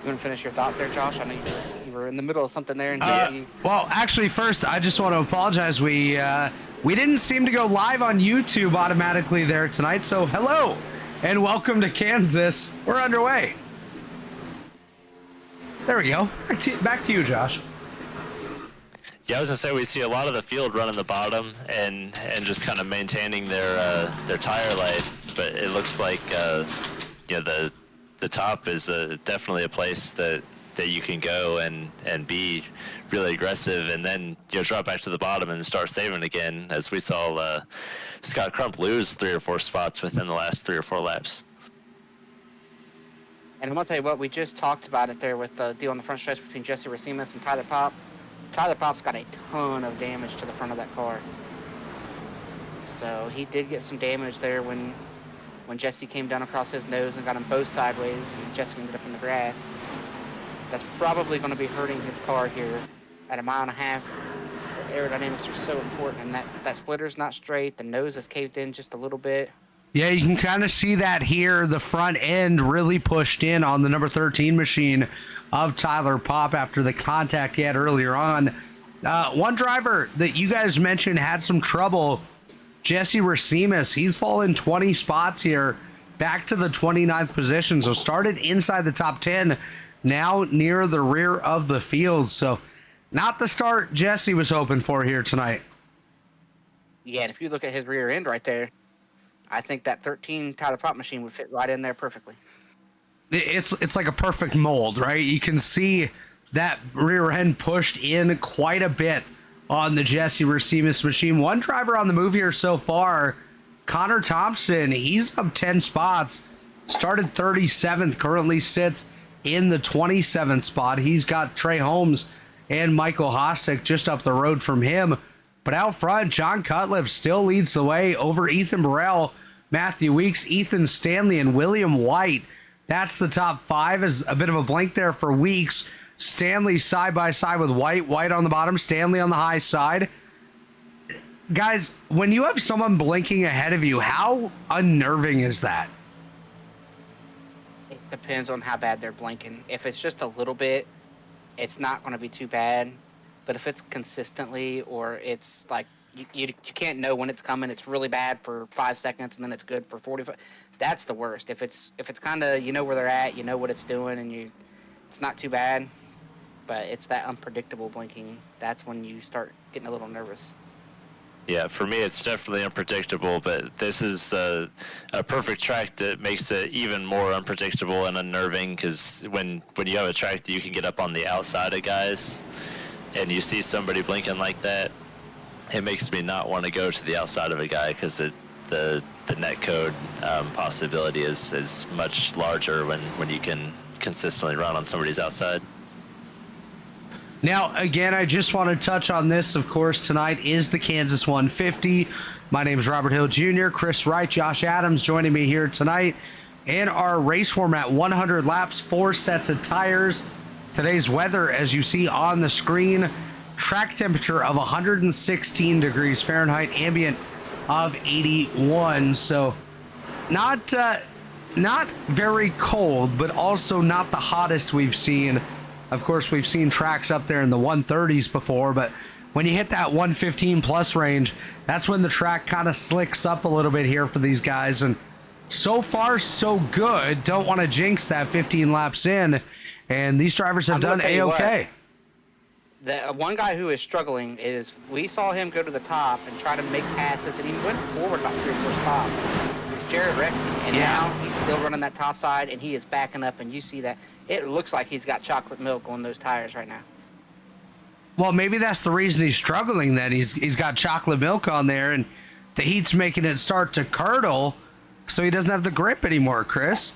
You want to finish your thought there, Josh? I know you were in the middle of something there, and Jesse. Well, actually, first, I just want to apologize. We didn't seem to go live on YouTube automatically there tonight, so hello and welcome to Kansas. We're underway. There we go. Back to you, Josh. Yeah, I was gonna say we see a lot of the field running the bottom and just kind of maintaining their tire life, but it looks like the top is definitely a place that you can go and be really aggressive, and then drop back to the bottom and start saving again, as we saw Scott Crump lose 3 or 4 spots within the last 3 or 4 laps. And I'm going to tell you what, we just talked about it there with the deal on the front stretch between Jesse Racines and Tyler Popp. Tyler Popp's got a ton of damage to the front of that car. So he did get some damage there when Jesse came down across his nose and got him both sideways, and Jesse ended up in the grass. That's probably going to be hurting his car here at 1.5 miles. Aerodynamics are so important, and that splitter's not straight. The nose is caved in just a little bit. Yeah, you can kind of see that here. The front end really pushed in on the number 13 machine of Tyler Popp after the contact he had earlier on. One driver that you guys mentioned had some trouble, Jesse Racines. He's fallen 20 spots here, back to the 29th position. So started inside the top 10, now near the rear of the field. So not the start Jesse was hoping for here tonight. Yeah, and if you look at his rear end right there, I think that 13 Tyler Popp machine would fit right in there perfectly. It's like a perfect mold, right? You can see that rear end pushed in quite a bit on the Jesse Racines machine. One driver on the move here so far, Connor Thompson, he's up 10 spots, started 37th, currently sits in the 27th spot. He's got Trey Holmes and Michael Hossack just up the road from him. But out front, John Cutlip still leads the way over Ethan Burrell, Matthew Weeks, Ethan Stanley, and William White. That's the top 5. Is a bit of a blank there for Weeks. Stanley side by side with White. White on the bottom, Stanley on the high side. Guys, when you have someone blinking ahead of you, how unnerving is that? It depends on how bad they're blinking. If it's just a little bit, it's not going to be too bad. But if it's consistently, or it's like you can't know when it's coming, it's really bad for 5 seconds and then it's good for 45. That's the worst. If it's kind of, where they're at, what it's doing, and it's not too bad. But it's that unpredictable blinking. That's when you start getting a little nervous. Yeah, for me, it's definitely unpredictable, but this is a perfect track that makes it even more unpredictable and unnerving, because when you have a track that you can get up on the outside of guys and you see somebody blinking like that, it makes me not want to go to the outside of a guy, because the net code possibility is much larger when you can consistently run on somebody's outside. Now, again, I just want to touch on this. Of course, tonight is the Kansas 150. My name is Robert Hill Jr., Chris Wright, Josh Adams joining me here tonight. In our race format, 100 laps, 4 sets of tires. Today's weather, as you see on the screen, track temperature of 116 degrees Fahrenheit, ambient of 81. So not very cold, but also not the hottest we've seen. Of course, we've seen tracks up there in the 130s before, but when you hit that 115 plus range, that's when the track kind of slicks up a little bit here for these guys. And so far, so good. Don't want to jinx that 15 laps in. And these drivers have done A-okay. The one guy who is struggling is, we saw him go to the top and try to make passes, and he went forward about 3 or 4 spots. It's Jared Rexing, and now he's still running that top side, and he is backing up, and you see that. It looks like he's got chocolate milk on those tires right now. Well, maybe that's the reason he's struggling, then. He's got chocolate milk on there, and the heat's making it start to curdle, so he doesn't have the grip anymore, Chris.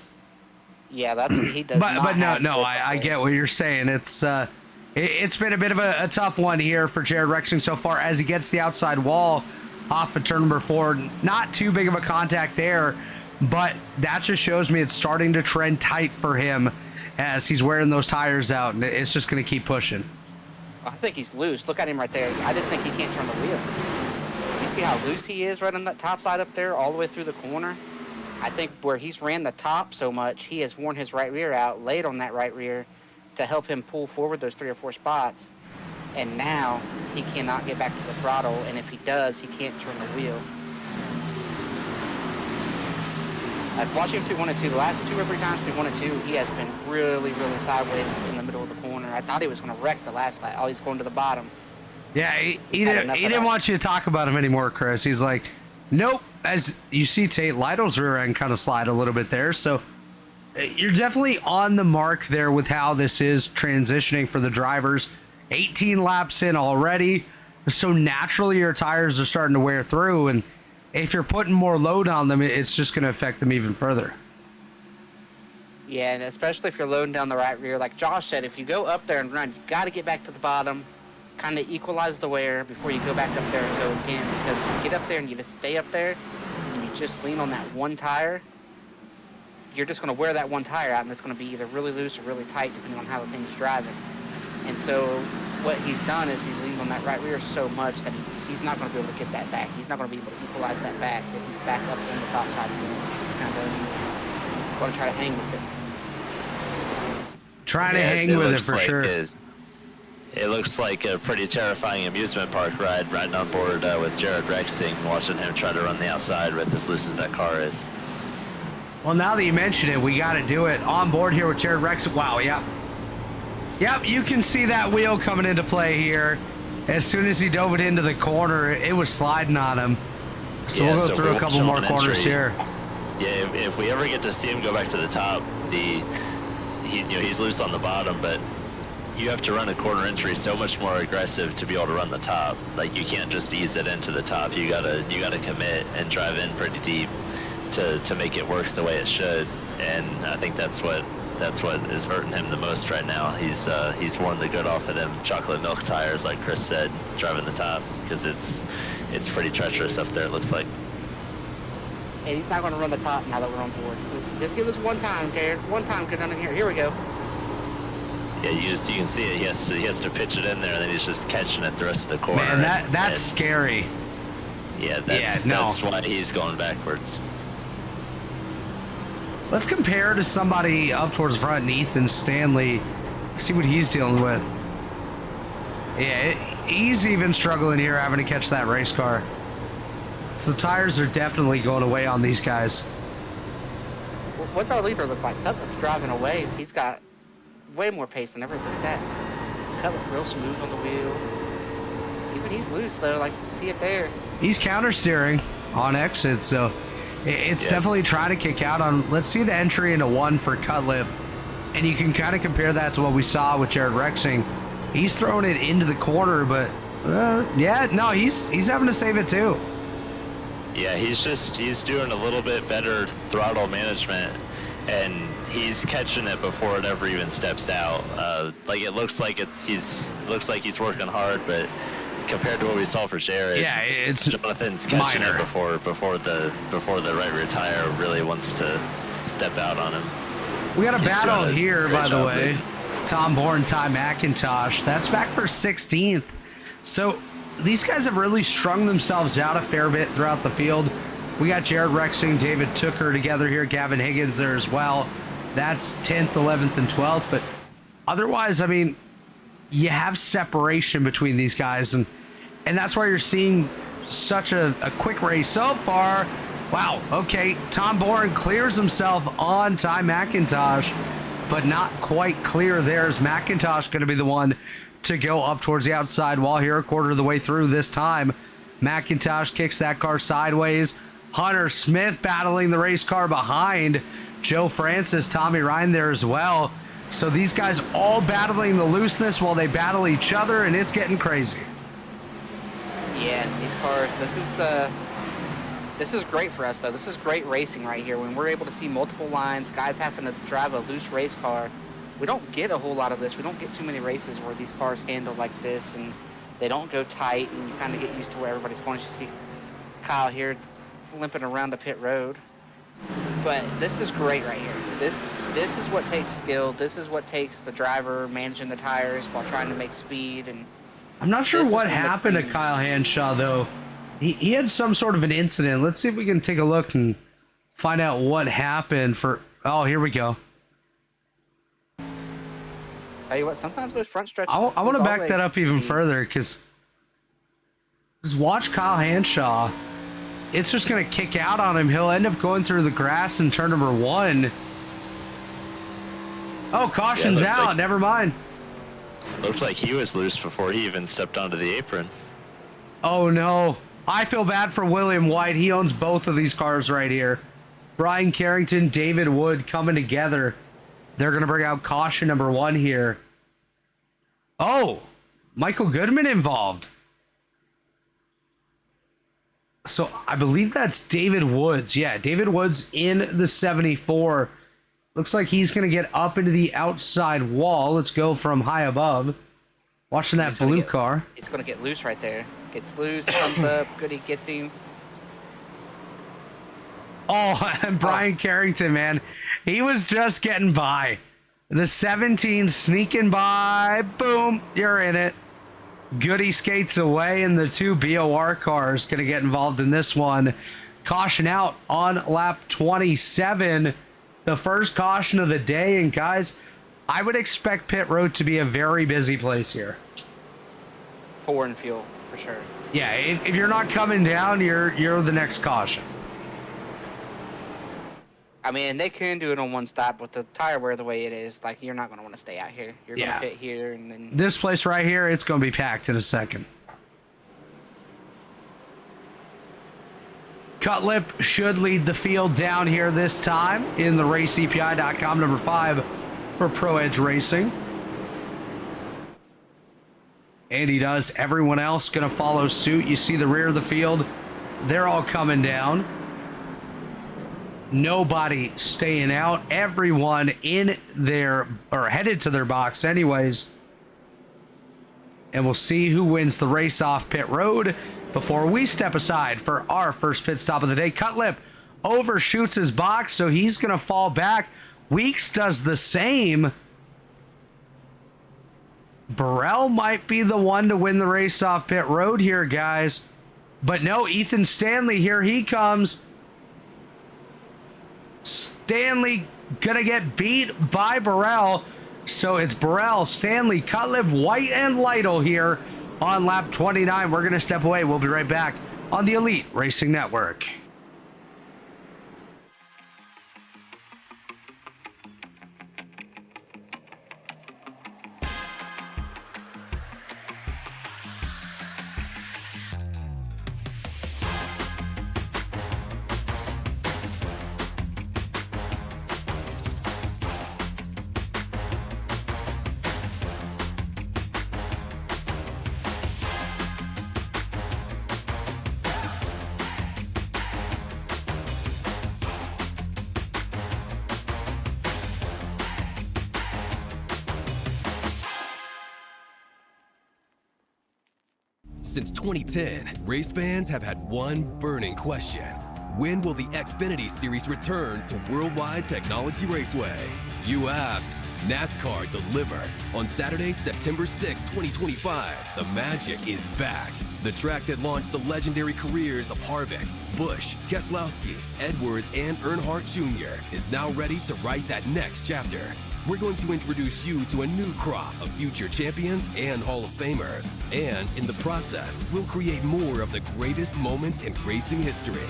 Yeah, that's what he does. But no, I get what you're saying. It's been a bit of a tough one here for Jared Rexing so far as he gets the outside wall off of turn number 4. Not too big of a contact there, but that just shows me it's starting to trend tight for him as he's wearing those tires out, and it's just going to keep pushing. I think he's loose. Look at him right there. I just think he can't turn the wheel. You see how loose he is right on that top side up there all the way through the corner? I think where he's ran the top so much, he has worn his right rear out, laid on that right rear, to help him pull forward those 3 or 4 spots. And now he cannot get back to the throttle, and if he does, he can't turn the wheel. I've watched him through 1 and 2. The last 2 or 3 times through 1 and 2, he has been really, really sideways in the middle of the corner. I thought he was going to wreck the last lap. Oh, he's going to the bottom. Yeah, he didn't want you to talk about him anymore, Chris. He's like, nope. As you see, Tate Lytle's rear end kind of slide a little bit there. So you're definitely on the mark there with how this is transitioning for the drivers. 18 laps in already. So naturally your tires are starting to wear through. And if you're putting more load on them, it's just going to affect them even further. Yeah, and especially if you're loading down the right rear. Like Josh said, if you go up there and run, you got to get back to the bottom, kind of equalize the wear before you go back up there and go again. Because if you get up there and you just stay up there and you just lean on that one tire, you're just going to wear that one tire out, and it's going to be either really loose or really tight depending on how the thing's driving. And so what he's done is he's leaned on that right rear so much that he's not going to be able to get that back. He's not going to be able to equalize that back. If he's back up on the top side again, he's just kind of going to try to hang with it. Trying to hang with it for sure. It looks like a pretty terrifying amusement park ride, riding on board with Jared Rexing, watching him try to run the outside with as loose as that car is. Well, now that you mention it, we got to do it on board here with Jared Rexing. Wow, yeah. Yep, you can see that wheel coming into play here. As soon as he dove it into the corner, it was sliding on him. So we'll go through a couple more corners here. Yeah, if we ever get to see him go back to the top, he's loose on the bottom, but you have to run a corner entry so much more aggressive to be able to run the top. Like, you can't just ease it into the top. You gotta commit and drive in pretty deep to make it work the way it should. And I think that's what is hurting him the most right now. He's worn the good off of them chocolate milk tires, like Chris said, driving the top, because it's pretty treacherous up there, it looks like. Hey, he's not going to run the top now that we're on board. Just give us one time, Jared. One time, get down in here. Here we go. Yeah, you can see it. He has to pitch it in there, and then he's just catching it the rest of the corner. Man, that's scary. Yeah, that's why he's going backwards. Let's compare to somebody up towards the front, Ethan Stanley. See what he's dealing with. Yeah, he's even struggling here, having to catch that race car. So tires are definitely going away on these guys. What's our leader look like? Cutler's driving away. He's got way more pace than ever. Look at that. Cutler real smooth on the wheel. Even he's loose though, like you see it there. He's counter steering on exit, so it's definitely trying to kick out on. Let's see the entry into 1 for Cutlip, and you can kind of compare that to what we saw with Jared Rexing. He's throwing it into the corner, but he's having to save it too. Yeah, he's doing a little bit better throttle management, and he's catching it before it ever even steps out. Like, it looks like he's working hard, but compared to what we saw for Jared, it's Jonathan's catching it before the right rear tire really wants to step out on him. We got a battle here, by the way. Tom Bourne, Ty McIntosh. That's back for 16th. So these guys have really strung themselves out a fair bit throughout the field. We got Jared Rexing, David Tooker together here, Gavin Higgins there as well. That's 10th, 11th, and 12th. But otherwise, I mean, you have separation between these guys, and that's why you're seeing such a quick race so far. Wow, okay, Tom Bourne clears himself on Ty McIntosh, but not quite clear there. Is McIntosh going to be the one to go up towards the outside wall here, a quarter of the way through this time? McIntosh kicks that car sideways. Hunter Smith battling the race car behind. Joe Francis, Tommy Ryan there as well. So these guys all battling the looseness while they battle each other, and it's getting crazy. Yeah, these cars, this is great for us, though. This is great racing right here. When we're able to see multiple lines, guys having to drive a loose race car, we don't get a whole lot of this. We don't get too many races where these cars handle like this, and they don't go tight, and you kind of get used to where everybody's going. You see Kyle here limping around the pit road. But this is great right here. This is what takes skill. This is what takes the driver managing the tires while trying to make speed. And I'm not sure what happened to Kyle Hanshaw, though. He had some sort of an incident. Let's see if we can take a look and find out what happened for... Oh, here we go. Tell you what, sometimes those front stretch. I want to back that up even further because just watch Kyle Hanshaw. It's just going to kick out on him. He'll end up going through the grass in turn number 1. Oh, caution's out. Like, never mind. Looked like he was loose before he even stepped onto the apron. Oh, no. I feel bad for William White. He owns both of these cars right here. Brian Carrington, David Wood coming together. They're going to bring out caution number 1 here. Oh, Michael Goodman involved. So I believe that's David Woods. Yeah, David Woods in the 74. Looks like he's going to get up into the outside wall. Let's go from high above. Watching that blue car. It's going to get loose right there. Gets loose, comes up. Goody gets him. Oh, and Brian Carrington, man. He was just getting by. The 17 sneaking by. Boom, you're in it. Goody skates away, and the 2 BOR cars going to get involved in this one. Caution out on lap 27. The first caution of the day. And guys, I would expect pit road to be a very busy place here. Foreign fuel, for sure. Yeah, if you're not coming down, you're the next caution. I mean, they can do it on one stop with the tire wear the way it is. Like, you're not going to want to stay out here. You're going to pit here, and then this place right here, it's going to be packed in a second. Cutlip should lead the field down here this time in the RaceCPI.com number 5 for Pro Edge Racing. And he does. Everyone else going to follow suit. You see the rear of the field. They're all coming down. Nobody staying out. Everyone in their, or headed to their box anyways. And we'll see who wins the race off pit road before we step aside for our first pit stop of the day. Cutlip overshoots his box, so he's going to fall back. Weeks does the same. Burrell might be the one to win the race off pit road here, guys. But no, Ethan Stanley, here he comes. Stanley gonna get beat by Burrell. So it's Burrell, Stanley, Cutlip, White, and Lytle here on lap 29. We're gonna step away. We'll be right back on the Elite Racing Network. Since 2010, race fans have had one burning question. When will the Xfinity Series return to Worldwide Technology Raceway? You asked, NASCAR delivered. On Saturday, September 6, 2025, the magic is back. The track that launched the legendary careers of Harvick, Busch, Keselowski, Edwards, and Earnhardt Jr. is now ready to write that next chapter. We're going to introduce you to a new crop of future champions and Hall of Famers. And in the process, we'll create more of the greatest moments in racing history.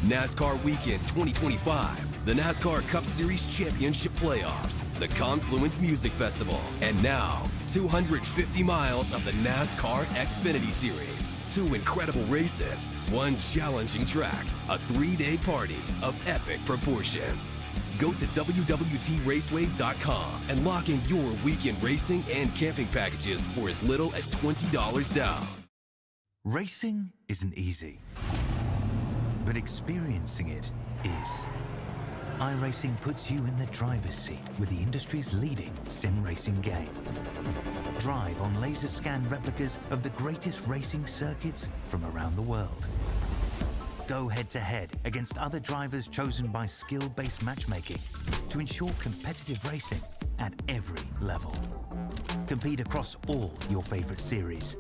NASCAR Weekend 2025, the NASCAR Cup Series Championship Playoffs, the Confluence Music Festival, and now 250 miles of the NASCAR Xfinity Series. 2 incredible races, 1 challenging track, a 3-day party of epic proportions. Go to www.raceway.com and lock in your weekend racing and camping packages for as little as $20 down. Racing isn't easy, but experiencing it is. iRacing puts you in the driver's seat with the industry's leading sim racing game. Drive on laser scan replicas of the greatest racing circuits from around the world. Go head-to-head against other drivers chosen by skill-based matchmaking to ensure competitive racing at every level. Compete across all your favorite series.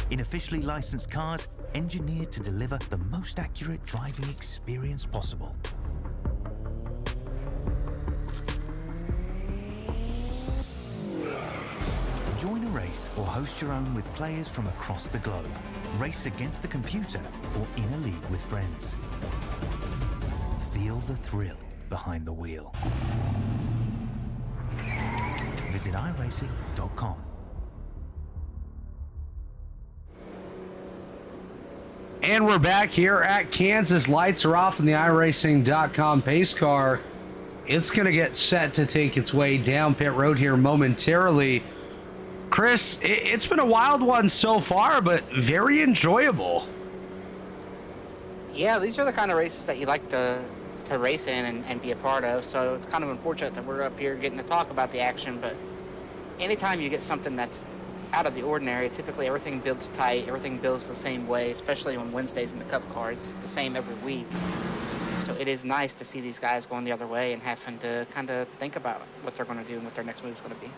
In officially licensed cars, engineered to deliver the most accurate driving experience possible. iRace or host your own with players from across the globe. Race against the computer or in a league with friends. Feel the thrill behind the wheel. Visit iRacing.com. And we're back here at Kansas. Lights are off in the iRacing.com pace car. It's going to get set to take its way down pit road here momentarily. Chris, it's been a wild one so far, but very enjoyable. Yeah, these are the kind of races that you like to race in and be a part of. So it's kind of unfortunate that we're up here getting to talk about the action, but anytime you get something that's out of the ordinary, typically everything builds tight, everything builds the same way, especially on Wednesdays in the Cup car. It's the same every week. So it is nice to see these guys going the other way and having to kind of think about what they're going to do and what their next move is going to be.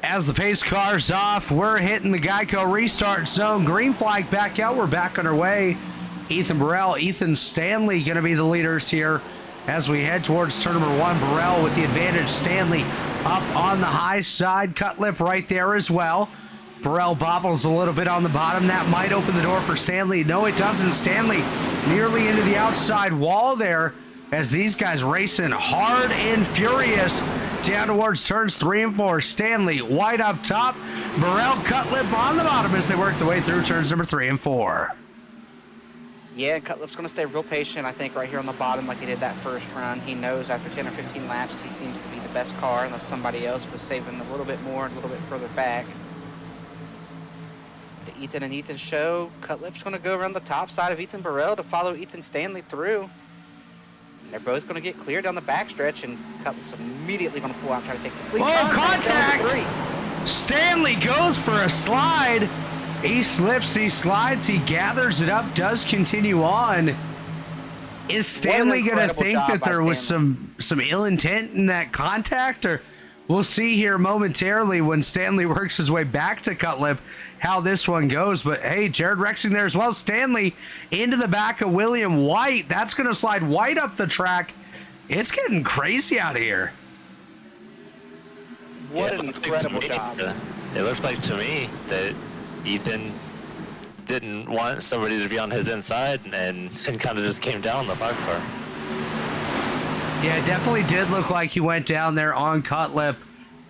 As the pace car's off, we're hitting the Geico restart zone. Green flag back out. We're back on our way. Ethan Burrell, Ethan Stanley going to be the leaders here as we head towards turn number 1. Burrell with the advantage. Stanley up on the high side. Cut lip right there as well. Burrell bobbles a little bit on the bottom. That might open the door for Stanley. No, it doesn't. Stanley nearly into the outside wall there as these guys racing hard and furious down towards turns 3 and 4. Stanley, White up top. Burrell, Cutlip on the bottom as they work their way through turns number 3 and 4. Yeah, Cutlip's going to stay real patient, I think, right here on the bottom like he did that first run. He knows after 10 or 15 laps he seems to be the best car unless somebody else was saving a little bit more, a little bit further back. The Ethan and Ethan show. Cutlip's going to go around the top side of Ethan Burrell to follow Ethan Stanley through. And they're both going to get clear down the backstretch, and Cutlip's immediately going to pull out and try to take the lead. Oh, contact! Stanley goes for a slide. He slips, he slides, he gathers it up, does continue on. Is Stanley going to think that there was some ill intent in that contact? Or we'll see here momentarily when Stanley works his way back to Cutlip how this one goes. But hey, Jared Rexing there as well. Stanley into the back of William White. That's going to slide White up the track. It's getting crazy out here. What an incredible job. It looks like to me that Ethan didn't want somebody to be on his inside and kind of just came down on the 5 car. Yeah, it definitely did look like he went down there on Cutlip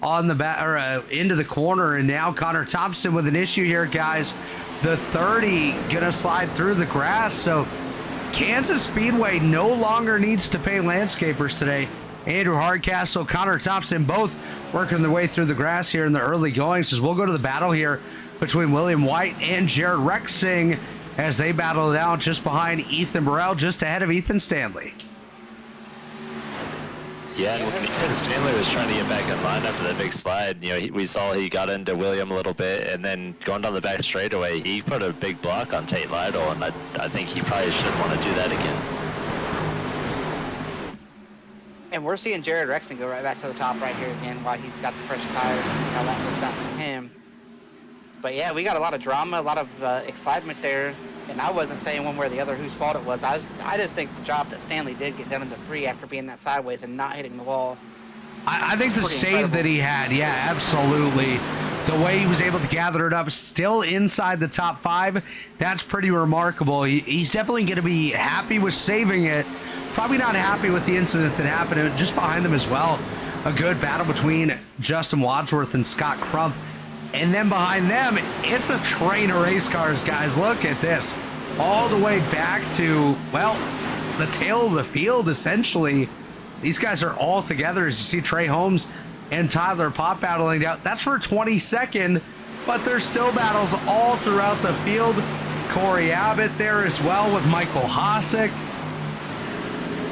on the back or into the corner, and now Connor Thompson with an issue here, guys. The 30 gonna slide through the grass, so Kansas Speedway no longer needs to pay landscapers today. Andrew Hardcastle, Connor Thompson, both working their way through the grass here in the early goings. As we'll go to the battle here between William White and Jared Rexing as they battle it out just behind Ethan Burrell, just ahead of Ethan Stanley. Yeah, and when Ethan Stanley was trying to get back in line after that big slide, you know, we saw he got into William a little bit, and then going down the back straightaway, he put a big block on Tate Lytle, and I think he probably shouldn't want to do that again. And we're seeing Jared Rexing go right back to the top right here again while he's got the fresh tires. We'll see how that works out for him. But yeah, we got a lot of drama, a lot of excitement there. And I wasn't saying one way or the other whose fault it was. I just think the job that Stanley did get done into 3 after being that sideways and not hitting the wall. I think the save incredible that he had, yeah, absolutely. The way he was able to gather it up still inside the top 5, that's pretty remarkable. He's definitely going to be happy with saving it. Probably not happy with the incident that happened just behind them as well. A good battle between Justin Wadsworth and Scott Crump. And then behind them, it's a train of race cars, guys. Look at this. All the way back to, well, the tail of the field, essentially. These guys are all together, as you see Trey Holmes and Tyler Pop battling out. That's for 22nd, but there's still battles all throughout the field. Corey Abbott there as well with Michael Hossack.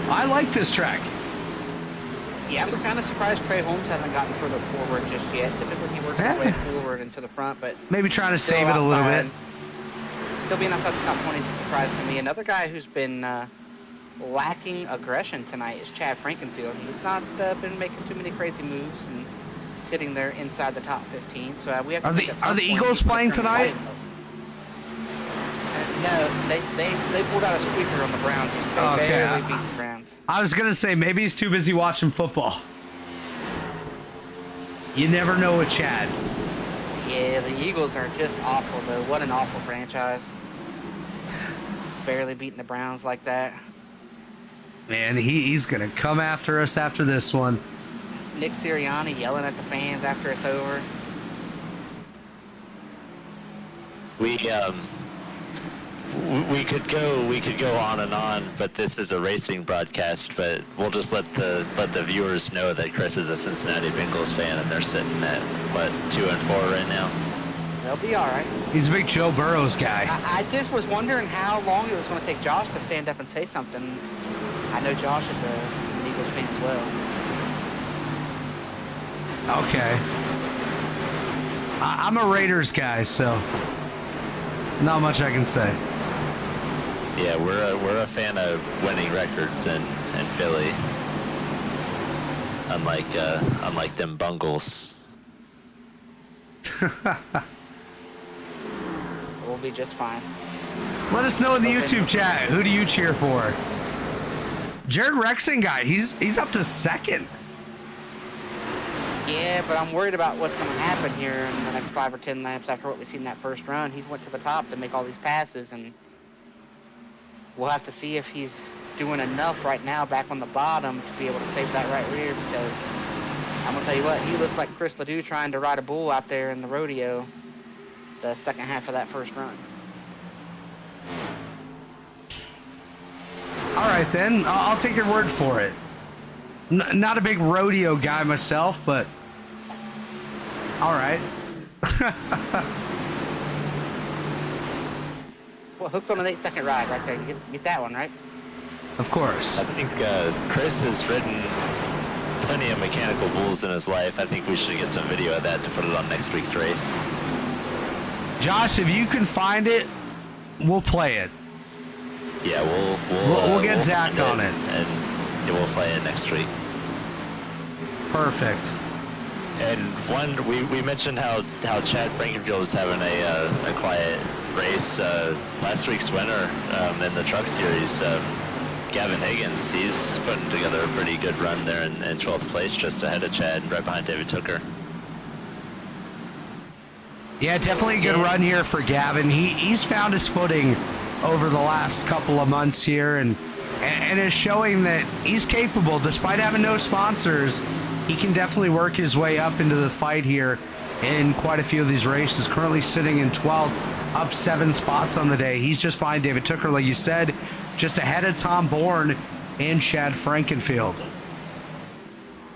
I like this track. Yeah, I'm kind of surprised Trey Holmes hasn't gotten further forward just yet. Typically, he works his way forward and to the front, but maybe trying to save it a little bit. Still being outside the top 20 is a surprise to me. Another guy who's been lacking aggression tonight is Chad Frankenfield. He's not been making too many crazy moves and sitting there inside the top 15. So we have to are the Eagles playing tonight? No, they pulled out a squeaker on the Browns. They barely beat the Browns. I was going to say, maybe he's too busy watching football. You never know with Chad. Yeah, the Eagles are just awful, though. What an awful franchise. Barely beating the Browns like that. Man, he's going to come after us after this one. Nick Sirianni yelling at the fans after it's over. We could go on and on, but this is a racing broadcast. But we'll just let the viewers know that Chris is a Cincinnati Bengals fan, and they're sitting at what 2-4 right now. They'll be all right. He's a big Joe Burrows guy. I just was wondering how long it was going to take Josh to stand up and say something. I know Josh is an Eagles fan as well. Okay. I'm a Raiders guy, so not much I can say. Yeah, we're a fan of winning records in Philly. Unlike them Bungles. We'll be just fine. Let us know in the YouTube chat, who do you cheer for? Jared Rexon guy, he's up to second. Yeah, but I'm worried about what's going to happen here in the next 5 or 10 laps after what we've seen that first run. He's went to the top to make all these passes, and we'll have to see if he's doing enough right now back on the bottom to be able to save that right rear, because I'm going to tell you what, he looked like Chris Ledoux trying to ride a bull out there in the rodeo the second half of that first run. All right, then. I'll take your word for it. Not a big rodeo guy myself, but all right. Well, hooked on an 8-second ride right there. You get that one, right? Of course. I think Chris has ridden plenty of mechanical bulls in his life. I think we should get some video of that to put it on next week's race. Josh, if you can find it, we'll play it. Yeah, We'll get Zach on it. And yeah, we'll play it next week. Perfect. And we mentioned how Chad Frankenfield is having a quiet race. Last week's winner in the Truck Series, Gavin Higgins, he's putting together a pretty good run there in 12th place, just ahead of Chad, right behind David Tooker. Yeah, definitely a good run here for Gavin. He's found his footing over the last couple of months here, and is showing that he's capable. Despite having no sponsors, he can definitely work his way up into the fight here in quite a few of these races. Currently sitting in 12th, up 7 spots on the day. He's just behind David Tooker, like you said, just ahead of Tom Bourne and Chad Frankenfield.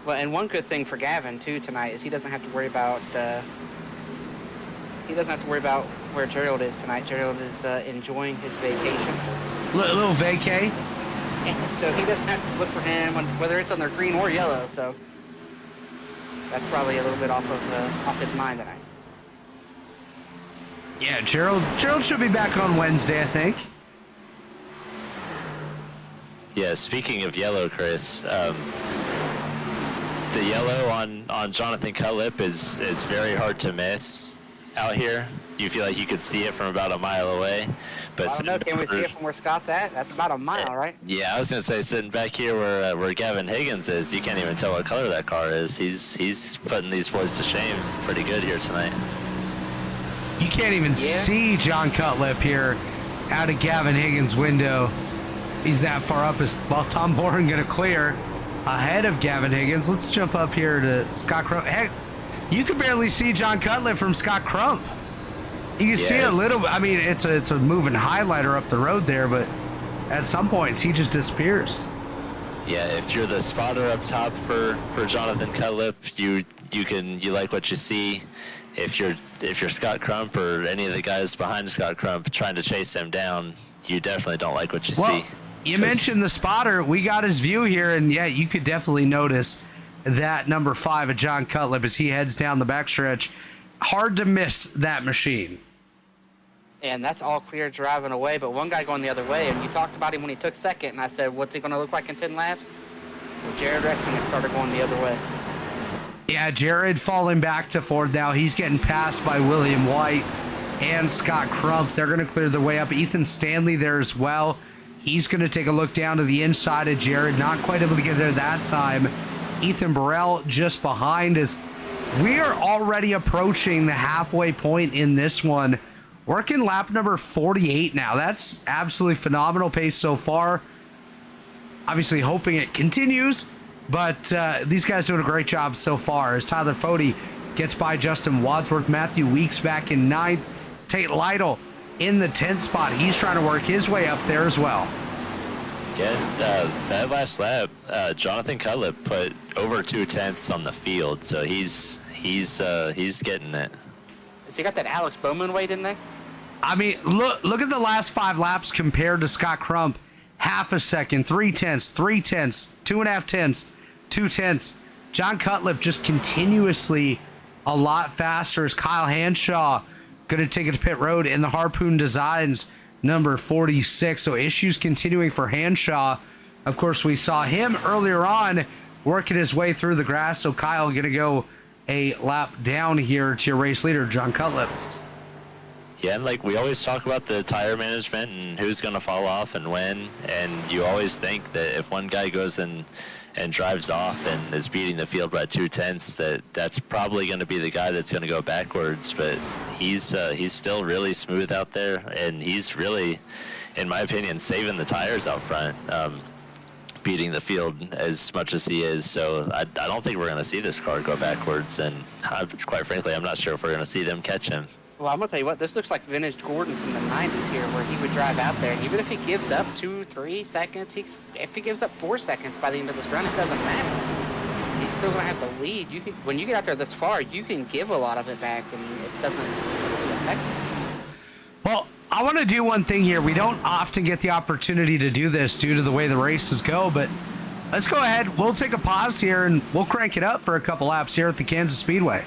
Well, and one good thing for Gavin too tonight is he doesn't have to worry about where Gerald is tonight. Gerald is enjoying his vacation. Little vacay. And so he doesn't have to look for him, whether it's on their green or yellow. So that's probably a little bit off his mind tonight. Yeah, Gerald should be back on Wednesday, I think. Yeah, speaking of yellow, Chris, the yellow on Jonathan Cutlip is very hard to miss out here. You feel like you could see it from about a mile away. But I don't know, can we see it from where Scott's at? That's about a mile, right? Yeah, I was gonna say, sitting back here where Gavin Higgins is, you can't even tell what color that car is. He's putting these boys to shame pretty good here tonight. You can't even see John Cutlip here out of Gavin Higgins' window. He's that far up. Well, Tom Bourne going to clear ahead of Gavin Higgins. Let's jump up here to Scott Crump. Heck, you can barely see John Cutlip from Scott Crump. You can see a little. I mean, it's a moving highlighter up the road there, but at some points he just disappears. Yeah, if you're the spotter up top for Jonathan Cutlip, you like what you see. If you're Scott Crump or any of the guys behind Scott Crump trying to chase him down, you definitely don't like what you see. You mentioned the spotter. We got his view here, and yeah, you could definitely notice that number 5 of John Cutlip as he heads down the backstretch. Hard to miss that machine. And that's all clear driving away, but one guy going the other way, and you talked about him when he took second, and I said, what's he going to look like in 10 laps? Well, Jared Rexon has started going the other way. Yeah, Jared falling back to 4th now. He's getting passed by William White and Scott Crump. They're going to clear the way up. Ethan Stanley there as well. He's going to take a look down to the inside of Jared. Not quite able to get there that time. Ethan Burrell just behind as We are already approaching the halfway point in this one. Working lap number 48 now. That's absolutely phenomenal pace so far. Obviously hoping it continues, but these guys doing a great job so far as Tyler Fode gets by Justin Wadsworth. Matthew Weeks back in 9th. Tate Lytle in the 10th spot. He's trying to work his way up there as well. Again, that last lap, Jonathan Cutlip put over 2/10 on the field, so he's getting it. Has he got that Alex Bowman weight in there? I mean, look at the last 5 laps compared to Scott Crump. Half a second, 3/10, 3/10, 2.5 2/10. John Cutlip just continuously a lot faster as Kyle Hanshaw going to take it to pit road in the Harpoon Designs number 46. So issues continuing for Hanshaw. Of course, we saw him earlier on working his way through the grass. So Kyle going to go a lap down here to your race leader, John Cutlip. Yeah, and like we always talk about the tire management and who's going to fall off and when, and you always think that if one guy goes and drives off and is beating the field by 2/10, that's probably going to be the guy that's going to go backwards. But he's still really smooth out there, and he's really, in my opinion, saving the tires out front, beating the field as much as he is. So I don't think we're going to see this car go backwards, and quite frankly, I'm not sure if we're going to see them catch him. Well, I'm going to tell you what, this looks like vintage Gordon from the 90s here, where he would drive out there, and even if he gives up 2-3 seconds, if he gives up 4 seconds by the end of this run, it doesn't matter. He's still going to have the lead. When you get out there this far, you can give a lot of it back, and it doesn't really affect you. Well, I want to do one thing here. We don't often get the opportunity to do this due to the way the races go, but let's go ahead. We'll take a pause here, and we'll crank it up for a couple laps here at the Kansas Speedway.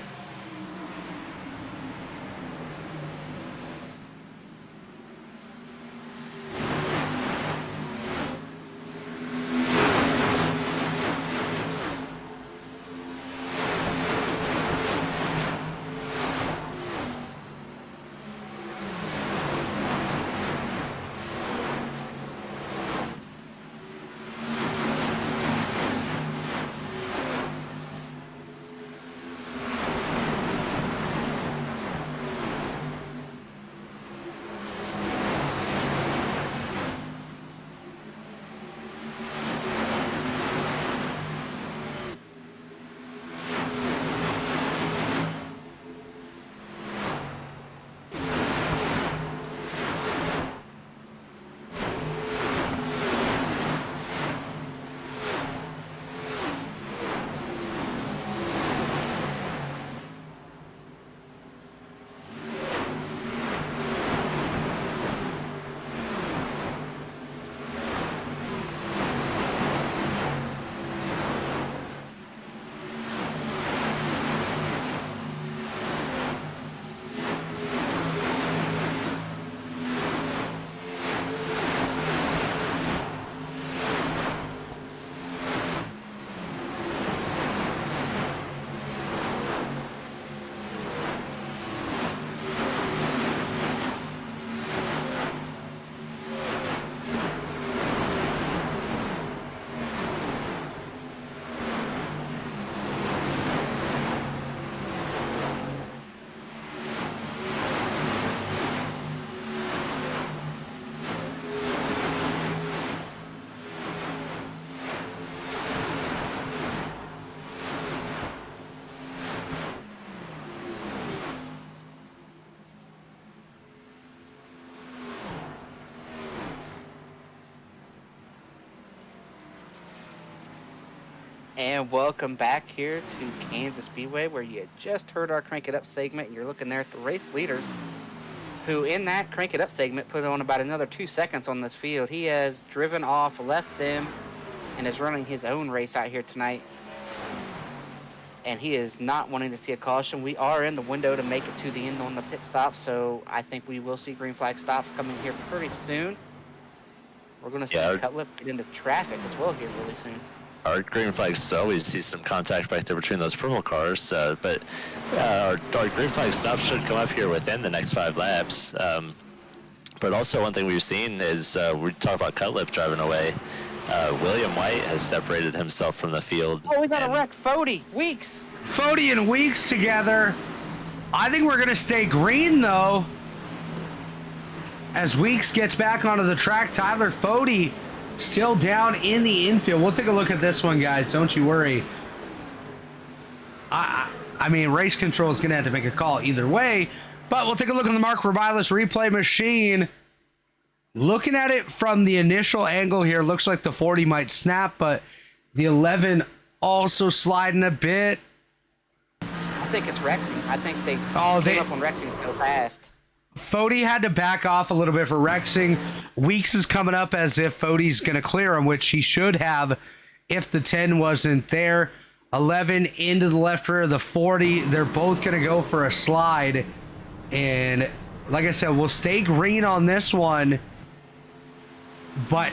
And welcome back here to Kansas Speedway, where you just heard our Crank It Up segment, and you're looking there at the race leader, who in that Crank It Up segment put on about another 2 seconds on this field. He has driven off, left them, and is running his own race out here tonight. And he is not wanting to see a caution. We are in the window to make it to the end on the pit stop, so I think we will see green flag stops coming here pretty soon. We're going to see Cutlip get into traffic as well here really soon. Our green flags always see some contact back there between those purple cars, but our green flag stops should come up here within the next 5 laps. But also one thing we've seen is we talk about Cutlip driving away. William White has separated himself from the field. Oh, we got a wrecked Fode. Weeks. Fody and Weeks together. I think we're going to stay green, though. As Weeks gets back onto the track, Tyler Fody still down in the infield. We'll take a look at this one, guys. Don't you worry. I mean, race control is going to have to make a call either way. But we'll take a look at the Mark Rebilas replay machine. Looking at it from the initial angle here, looks like the 40 might snap, but the 11 also sliding a bit. I think it's Rexing. I think they came up on Rexing so fast. Fody had to back off a little bit for Rexing. Weeks is coming up as if Fody's going to clear him, which he should have if the 10 wasn't there. 11 into the left rear of the 40. They're both going to go for a slide. And like I said, we'll stay green on this one. But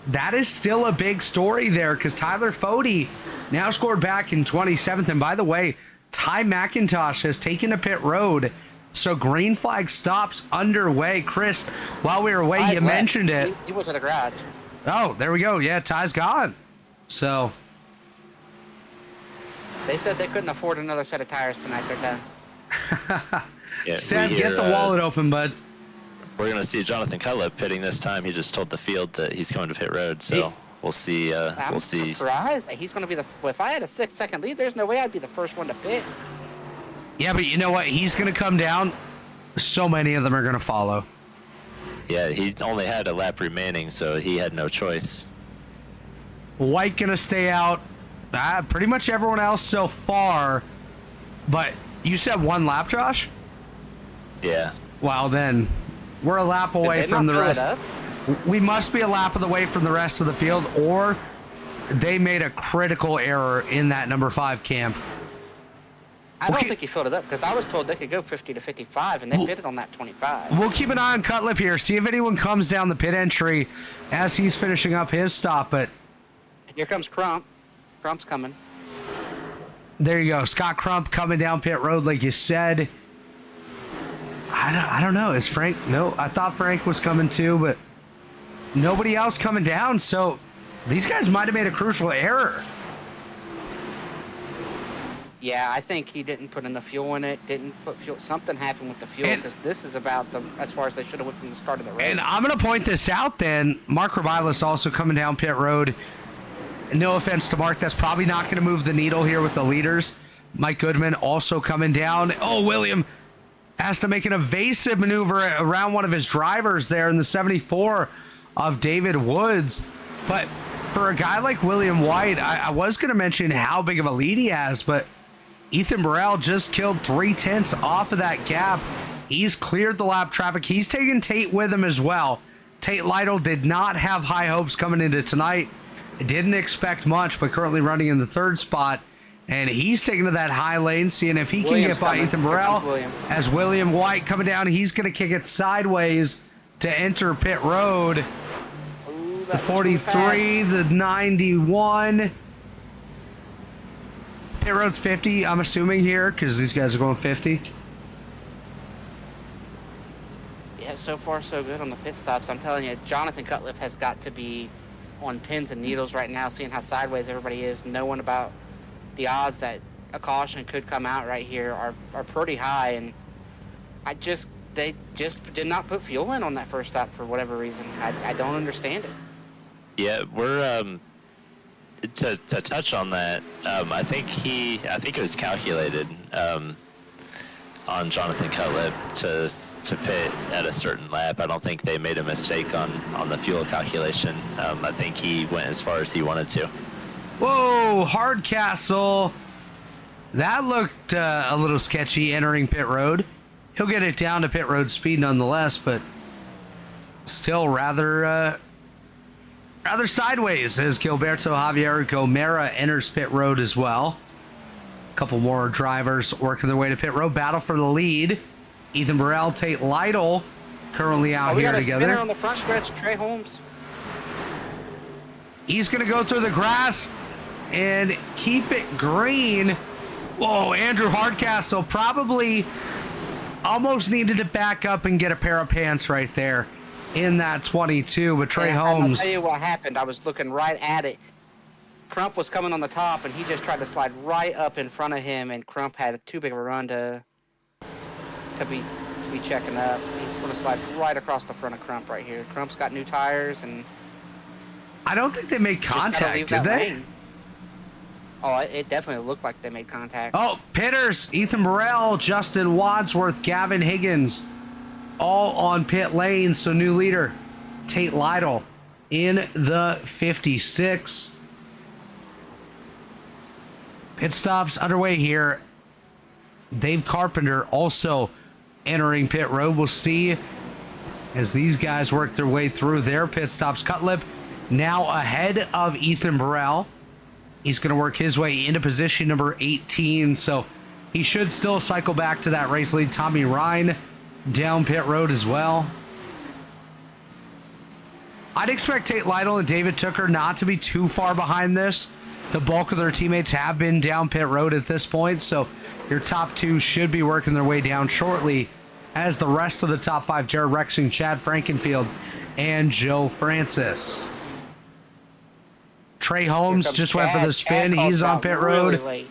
that is still a big story there because Tyler Fody now scored back in 27th. And by the way, Ty McIntosh has taken to pit road. So green flag stops underway. Chris, while we were away, Ty's you left. mentioned it. He went to the garage. Oh, there we go. Yeah, Ty's gone. So They said they couldn't afford another set of tires tonight. They're done. Yeah, Seth, we get the wallet open, bud. We're going to see Jonathan Cutlip pitting this time. He just told the field that he's coming to pit road, so we'll see. I'm surprised that he's going to be the. If I had a 6-second lead, there's no way I'd be the first one to pit. Yeah, but you know what? He's going to come down. So many of them are going to follow. Yeah, he only had a lap remaining, so he had no choice. White going to stay out. Pretty much everyone else so far. But you said one lap, Josh? Yeah. Well, then we're a lap away from the rest. We must be a lap of the way from the rest of the field, or they made a critical error in that number 5 camp. I don't think he filled it up because I was told they could go 50 to 55, and they pitted on that 25. We'll keep an eye on Cutlip here. See if anyone comes down the pit entry as he's finishing up his stop. But Here comes Crump. Crump's coming. there you go. Scott Crump coming down pit road, like you said. I don't know. Is Frank? No, I thought Frank was coming too, but nobody else coming down. So these guys might have made a crucial error. Yeah, I think he didn't put enough fuel in it. Didn't put fuel. Something happened with the fuel because this is about the as far as they should have went from the start of the race. And I'm going to point this out then. Mark Rebilas also coming down pit road. No offense to Mark, that's probably not going to move the needle here with the leaders. Mike Goodman also coming down. Oh, William has to make an evasive maneuver around one of his drivers there in the 74 of David Woods. But for a guy like William White, I was going to mention how big of a lead he has, but Ethan Burrell just killed 0.3 off of that gap. He's cleared the lap traffic. He's taken Tate with him as well. Tate Lytle did not have high hopes coming into tonight. Didn't expect much, but currently running in the 3rd spot. And he's taking to that high lane, seeing if he can get by Ethan Burrell. As William White coming down, he's going to kick it sideways to enter pit road. Ooh, The 43, the 91. Pit road's 50, I'm assuming here, because these guys are going 50. Yeah, so far so good on the pit stops. I'm telling you, Jonathan Cutlip has got to be on pins and needles right now, seeing how sideways everybody is, knowing about the odds that a caution could come out right here are pretty high. And they just did not put fuel in on that first stop for whatever reason. I don't understand it. Yeah, we're to touch on that. I think it was calculated on Jonathan Cutlip to pit at a certain lap. I don't think they made a mistake on the fuel calculation. I think he went as far as he wanted to. Whoa, Hardcastle. That looked a little sketchy entering pit road. He'll get it down to pit road speed nonetheless, but still rather sideways as Gilberto Javier Gomera enters pit road as well. A couple more drivers working their way to pit road. Battle for the lead. Ethan Burrell, Tate Lytle currently out here together. Spinner on the front stretch, Trey Holmes. He's going to go through the grass and keep it green. Whoa, Andrew Hardcastle probably almost needed to back up and get a pair of pants right there in that 22, but Trey Holmes. I'll tell you what happened. I was looking right at it. Crump was coming on the top, and he just tried to slide right up in front of him, and Crump had too big of a run to be checking up. He's going to slide right across the front of Crump right here. Crump's got new tires, and I don't think they made contact, did they? Lane. Oh, it definitely looked like they made contact. Oh, pitters, Ethan Burrell, Justin Wadsworth, Gavin Higgins, all on pit lane. So new leader, Tate Lytle in the 56. Pit stops underway here. Dave Carpenter also entering pit road. We'll see as these guys work their way through their pit stops. Cutlip now ahead of Ethan Burrell. He's going to work his way into position number 18, so he should still cycle back to that race lead. Tommy Ryan down pit road as well. I'd expect Tate Lytle and David Tooker not to be too far behind this. The bulk of their teammates have been down pit road at this point, so your top two should be working their way down shortly, as the rest of the top five, Jared Rexing, Chad Frankenfield, and Joe Francis. Trey Holmes just went for the spin. He's on pit road. Late.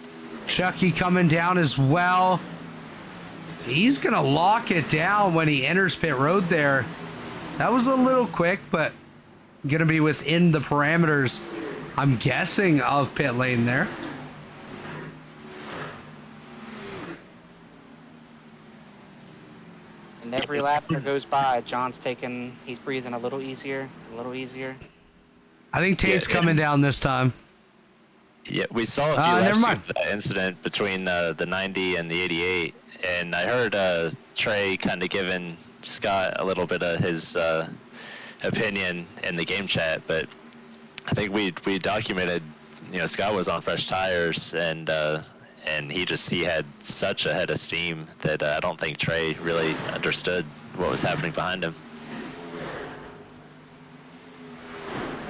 Chucky coming down as well. He's going to lock it down when he enters pit road there. That was a little quick, but going to be within the parameters, I'm guessing, of pit lane there. And every lap that goes by, he's breathing a little easier. I think Tate's coming down this time. Yeah, we saw a few laps of the incident between the 90 and the 88, and I heard Trey kind of giving Scott a little bit of his opinion in the game chat, but I think we documented, Scott was on fresh tires, and he had such a head of steam that I don't think Trey really understood what was happening behind him.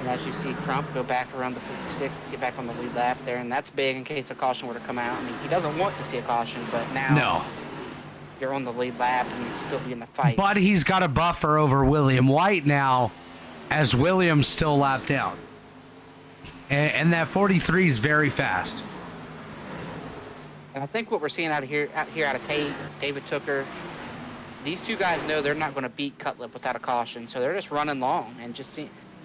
And as you see Crump go back around the 56 to get back on the lead lap there, and that's big in case a caution were to come out. I mean, he doesn't want to see a caution, but now you're on the lead lap and you can still be in the fight. But he's got a buffer over William White now, as William's still lapped down. And that 43 is very fast. And I think what we're seeing out of Tate, David Tooker, these two guys know they're not going to beat Cutlip without a caution, so they're just running long and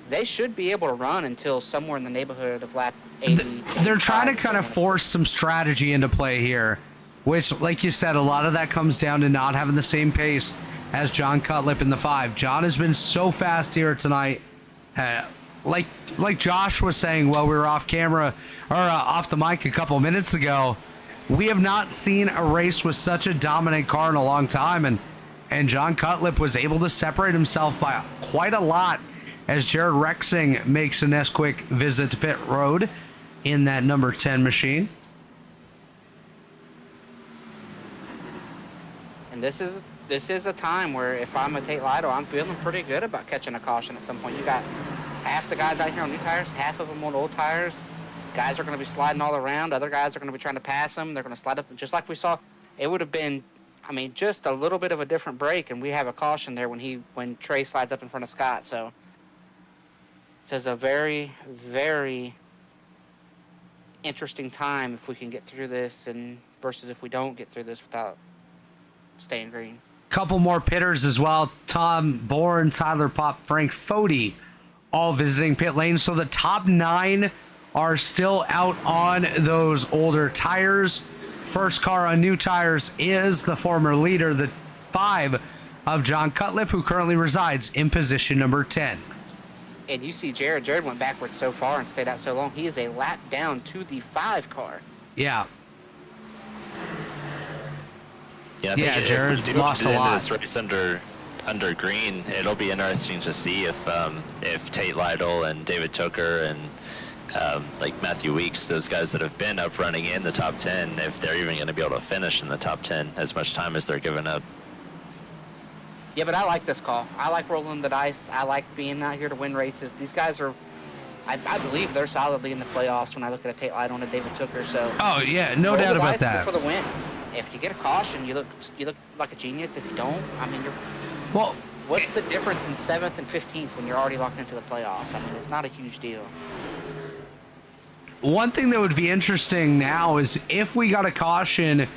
they should be able to run until somewhere in the neighborhood of lap 80. They're trying to kind of force some strategy into play here, which, like you said, a lot of that comes down to not having the same pace as John Cutlip in the 5. John has been so fast here tonight. Like Josh was saying while we were off camera, or off the mic a couple minutes ago, we have not seen a race with such a dominant car in a long time, and John Cutlip was able to separate himself by quite a lot as Jared Rexing makes a next quick visit to pit road in that number 10 machine. And this is a time where if I'm a Tate Lytle, I'm feeling pretty good about catching a caution at some point. You got half the guys out here on new tires, half of them on old tires. Guys are going to be sliding all around. Other guys are going to be trying to pass them. They're going to slide up, just like we saw. It would have been, just a little bit of a different break, and we have a caution there when Trey slides up in front of Scott. So this is a very, very interesting time if we can get through this, and versus if we don't get through this without staying green. Couple more pitters as well. Tom Bourne, Tyler Pop, Frank Fody, all visiting pit lane. So the top 9 are still out on those older tires. First car on new tires is the former leader, the 5 of John Cutlip, who currently resides in position number 10. And you see Jared went backwards so far and stayed out so long. He is a lap down to the 5 car. Yeah. Yeah, I think Jared if we do lost a lot. This race under green, it'll be interesting to see if Tate Lytle and David Tooker and like Matthew Weeks, those guys that have been up running in the top 10, if they're even going to be able to finish in the top 10 as much time as they're giving up. Yeah, but I like this call. I like rolling the dice. I like being out here to win races. These guys are, I believe they're solidly in the playoffs when I look at a Tate Lytle and a David Tooker. So oh yeah, no doubt about that. For the win. If you get a caution, you look like a genius. If you don't, what's the difference in 7th and 15th when you're already locked into the playoffs? It's not a huge deal. one thing that would be interesting now is if we got a caution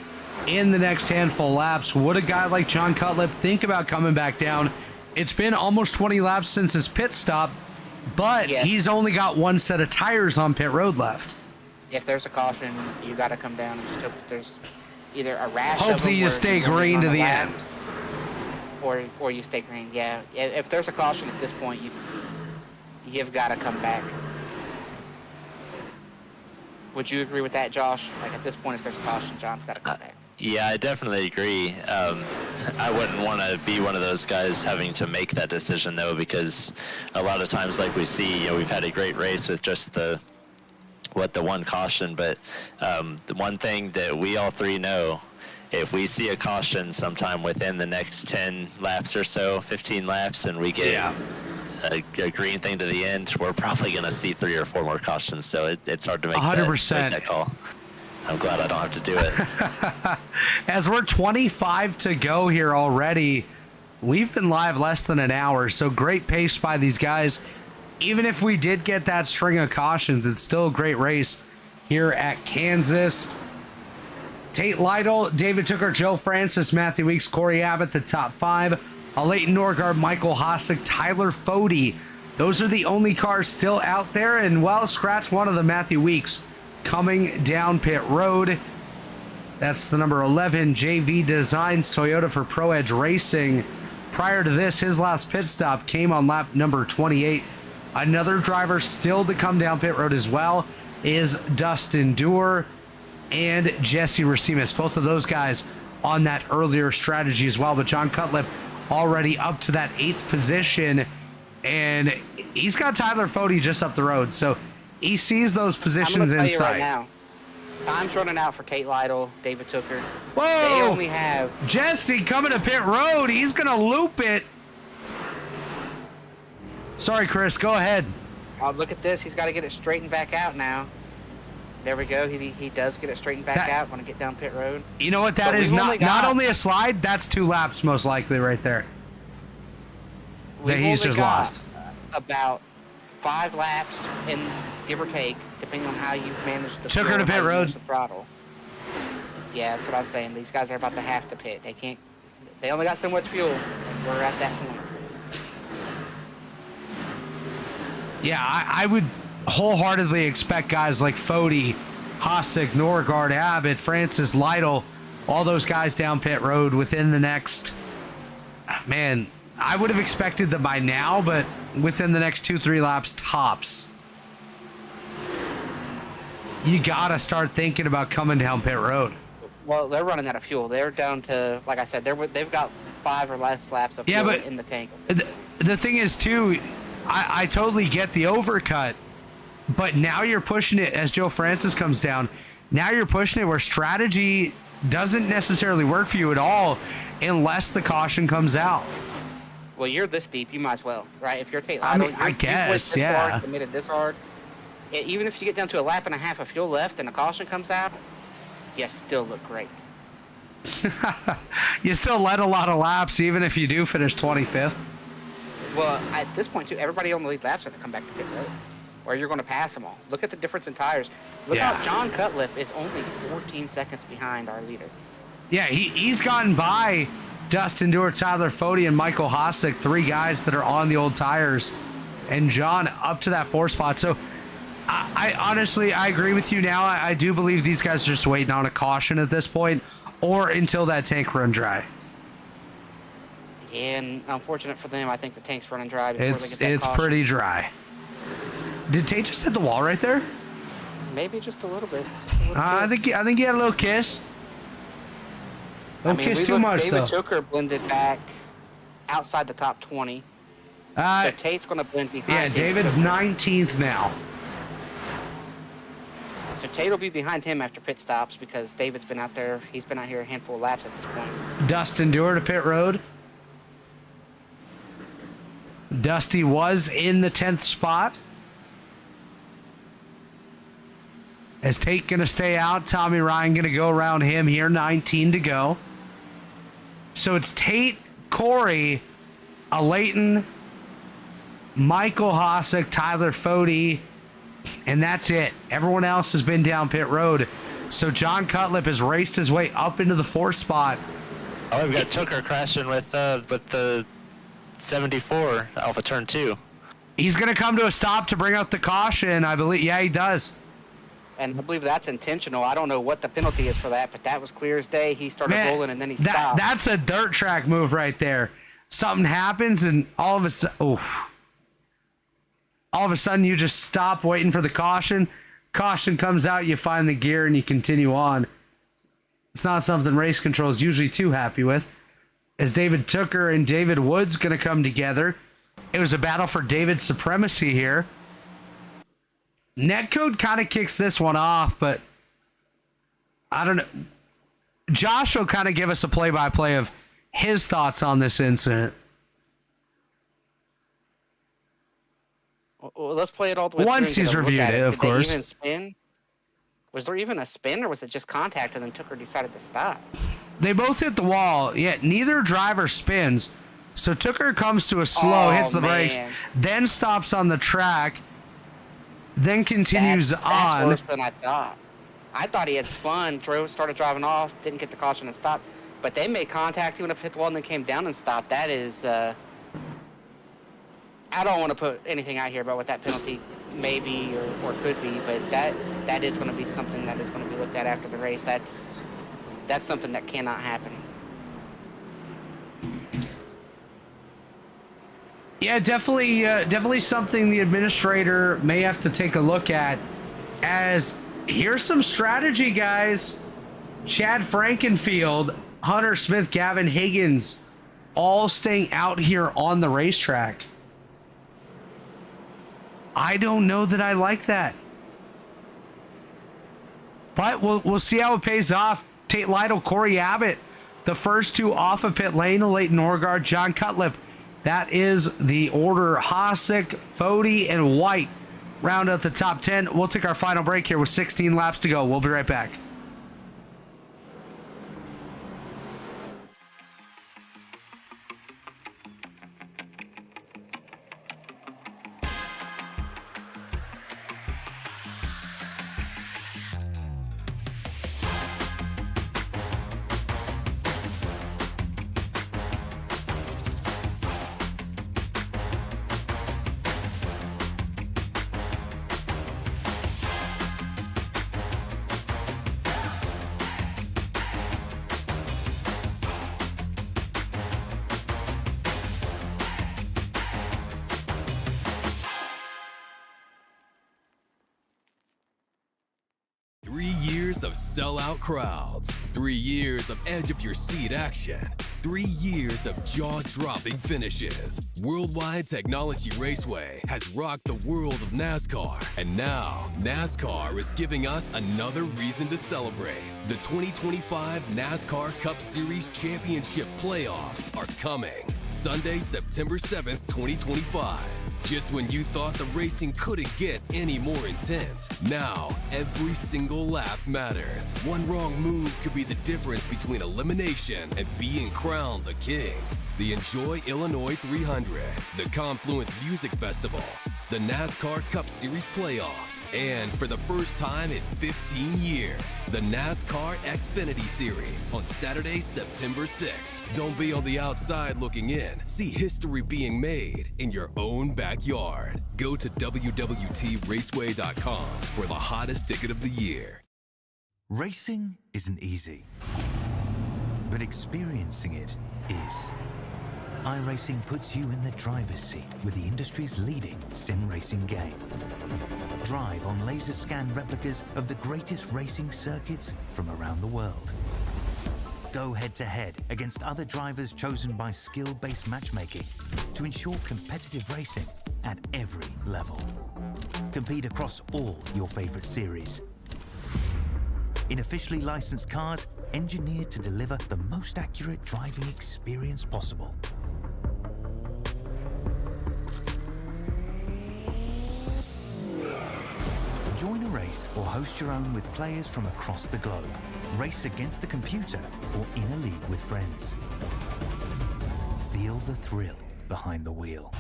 in the next handful of laps, would a guy like John Cutlip think about coming back down? It's been almost 20 laps since his pit stop, but Yes. he's only got one set of tires on pit road left. If there's a caution, you got to come down and just hope that there's either a rash. of Hopefully them you where stay you won't green run to a the lap, end. or you stay green. Yeah, if there's a caution at this point, you've got to come back. Would you agree with that, Josh? Like at this point, if there's a caution, John's got to come back. Yeah, I definitely agree. I wouldn't want to be one of those guys having to make that decision though, because a lot of times, like we see, we've had a great race with just the one caution. But the one thing that we all three know, if we see a caution sometime within the next 10 laps or so, 15 laps, and we get a green thing to the end, we're probably going to see 3 or 4 more cautions. So it's hard to make 100%. that call. I'm glad I don't have to do it. As we're 25 to go here already, we've been live less than an hour, so great pace by these guys. Even if we did get that string of cautions, it's still a great race here at Kansas. Tate Lytle, David Tooker, Joe Francis, Matthew Weeks, Corey Abbott, the top 5. Leighton Norgard, Michael Hossack, Tyler Fode. Those are the only cars still out there, and well, scratch one of the Matthew Weeks coming down pit road. That's the number 11 JV Designs Toyota for Pro Edge Racing. Prior to this, his last pit stop came on lap number 28. Another driver still to come down pit road as well is Dustin Dewar and Jesse Racimus. Both of those guys on that earlier strategy as well. But John Cutlip already up to that 8th position, and he's got Tyler Fode just up the road. So he sees those positions I'm gonna in tell you sight. right now, time's running out for Tate Lytle, David Tooker. Whoa! They only have Jesse coming to pit road. He's going to loop it. Sorry, Chris. Go ahead. look at this. He's got to get it straightened back out now. There we go. He does get it straightened back out when I get down pit road. You know what? That But is we've only not got- only a slide, that's 2 laps most likely right there. We've he's only just got lost. about 5 laps, in give or take, depending on how you've managed the Took her fuel to and how pit you road. manage the throttle. Yeah, that's what I was saying. These guys are about to have to pit. They only got so much fuel, and we're at that point. Yeah, I would wholeheartedly expect guys like Fode, Hossack, Norgard, Abbott, Francis, Lytle, all those guys down pit road within the next, man, I would have expected them by now, but within the next 2-3 laps tops. You gotta start thinking about coming down pit road. Well, they're running out of fuel. They're down to, like I said, they've got 5 or less laps of Yeah, fuel but in the tank. The thing is, too, I totally get the overcut, but now you're pushing it as Joe Francis comes down. Now you're pushing it where strategy doesn't necessarily work for you at all unless the caution comes out. Well, you're this deep, you might as well, right? If you're Tate I Lytle, mean, I you've went guess, this yeah. hard, committed this hard. Even if you get down to a lap and a half of fuel left and a caution comes out, you still look great. You still led a lot of laps, even if you do finish 25th. Well, at this point, too, everybody on the lead lap's going to come back to pit road, or you're going to pass them all. Look at the difference in tires. Look Yeah. how John Cutlip is only 14 seconds behind our leader. Yeah, he's gotten by Dustin Dewar, Tyler Fode, and Michael Hossack, 3 guys that are on the old tires, and John up to that 4 spot. So I honestly, I agree with you now. I do believe these guys are just waiting on a caution at this point, or until that tank run dry. Yeah, and unfortunate for them, I think the tank's running dry before they get that It's caution. pretty dry. Did Tate just hit the wall right there? Maybe just a little bit. Just a little I kiss. think he had a little kiss. I Don't mean, kiss we too looked- much David though. Tooker blended back outside the top 20. So Tate's going to blend behind Yeah, him. David's 19th now. So Tate will be behind him after pit stops because David's been out there. He's been out here a handful of laps at this point. Dustin Dewar to pit road. Dusty was in the 10th spot. Is Tate going to stay out? Tommy Ryan going to go around him here. 19 to go. So it's Tate, Corey, Leighton, Michael Hossack, Tyler Fode, And that's it. Everyone else has been down pit road. So John Cutlip has raced his way up into the 4th spot. Oh, we've got Tucker crashing with the 74 Alpha Turn 2. He's going to come to a stop to bring out the caution, I believe. Yeah, he does. And I believe that's intentional. I don't know what the penalty is for that, but that was clear as day. He started rolling and then he stopped. That's a dirt track move right there. Something happens and all of a sudden you just stop waiting for the caution. Caution comes out, you find the gear, and you continue on. It's not something race control is usually too happy with. As David Tucker and David Wood's going to come together. It was a battle for David's supremacy here. Netcode kind of kicks this one off, but I don't know. Josh will kind of give us a play-by-play of his thoughts on this incident. Well, let's play it all the way Once through and he's get a look reviewed at it, of Did they course. even spin? Was there even a spin, or was it just contact and then Tucker decided to stop? They both hit the wall, yet neither driver spins. So Tucker comes to a slow, hits the brakes, then stops on the track, then continues That's on. worse than I thought. I thought he had spun, started driving off, didn't get the caution and stopped. But they made contact, he went up hit the wall and then came down and stopped. That is, I don't want to put anything out here about what that penalty may be or could be, but that is going to be something that is going to be looked at after the race. That's something that cannot happen. Yeah, definitely something the administrator may have to take a look at. As here's some strategy, guys. Chad Frankenfield, Hunter Smith, Gavin Higgins, all staying out here on the racetrack. I don't know that I like that. But we'll see how it pays off. Tate Lytle, Corey Abbott, the first two off of pit lane, Leighton Norgard, John Cutlip. That is the order. Hossack, Fody, and White round out the top 10. We'll take our final break here with 16 laps to go. We'll be right back. Of sellout crowds, 3 years of edge-of-your-seat action, 3 years of jaw-dropping finishes. Worldwide Technology Raceway has rocked the world of NASCAR, and now NASCAR is giving us another reason to celebrate. The 2025 NASCAR Cup Series Championship Playoffs are coming Sunday, September 7th, 2025. Just when you thought the racing couldn't get any more intense, now every single lap matters. One wrong move could be the difference between elimination and being crowned the king. The Enjoy Illinois 300, the Confluence Music Festival, the NASCAR Cup Series Playoffs, and for the first time in 15 years, the NASCAR Xfinity Series on Saturday, September 6th. Don't be on the outside looking in. See history being made in your own backyard. Go to www.raceway.com for the hottest ticket of the year. Racing isn't easy, but experiencing it is. iRacing puts you in the driver's seat with the industry's leading sim racing game. Drive on laser scan replicas of the greatest racing circuits from around the world. Go head-to-head against other drivers chosen by skill-based matchmaking to ensure competitive racing at every level. Compete across all your favorite series. In officially licensed cars, engineered to deliver the most accurate driving experience possible. Join a race or host your own with players from across the globe. Race against the computer or in a league with friends. Feel the thrill behind the wheel.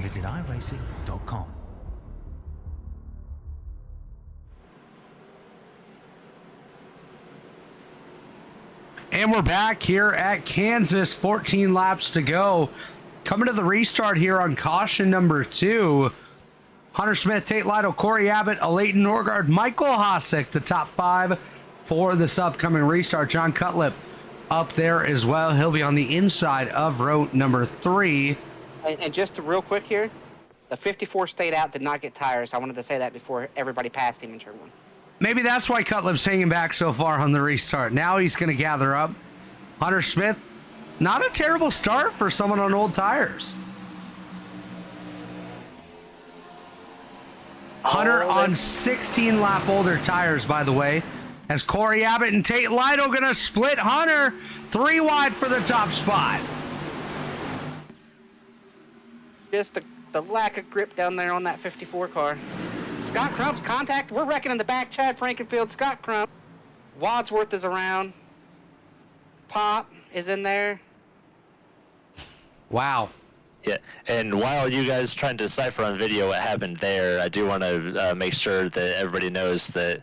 visit iRacing.com. And we're back here at Kansas, 14 laps to go. Coming to the restart here on caution number 2. Hunter Smith, Tate Lytle, Corey Abbott, Alayton Norgard, Michael Hosek, the top 5 for this upcoming restart. John Cutlip up there as well. He'll be on the inside of row number 3. And just real quick here, the 54 stayed out, did not get tires. I wanted to say that before everybody passed him in turn 1. Maybe that's why Cutlip's hanging back so far on the restart. Now he's going to gather up. Hunter Smith, not a terrible start for someone on old tires. Hunter on 16 lap older tires, by the way, as Corey Abbott and Tate Lytle going to split Hunter 3 wide for the top spot. Just the lack of grip down there on that 54 car. Scott Crump's contact. We're wrecking in the back. Chad Frankenfield, Scott Crump. Wadsworth is around. Pop is in there. Wow. Yeah, and while you guys trying to decipher on video what happened there, I do want to make sure that everybody knows that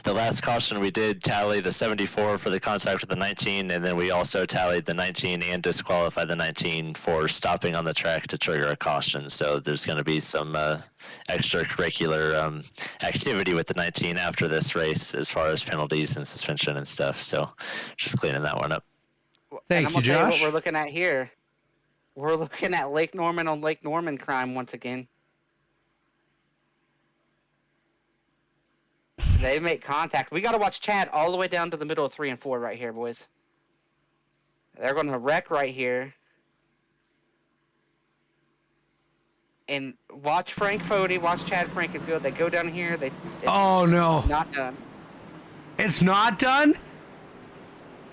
the last caution we did tally the 74 for the contact with the 19, and then we also tallied the 19 and disqualified the 19 for stopping on the track to trigger a caution. So there's going to be some extracurricular activity with the 19 after this race as far as penalties and suspension and stuff. So just cleaning that one up. Thank you, Tell you Josh. what we're looking at here. We're looking at Lake Norman on Lake Norman crime once again. They make contact. We got to watch Chad all the way down to the middle of 3 and 4 right here, boys. They're going to wreck right here. And watch Frank Fody, watch Chad Frankenfield. They go down here. Oh, no. Not done. It's not done?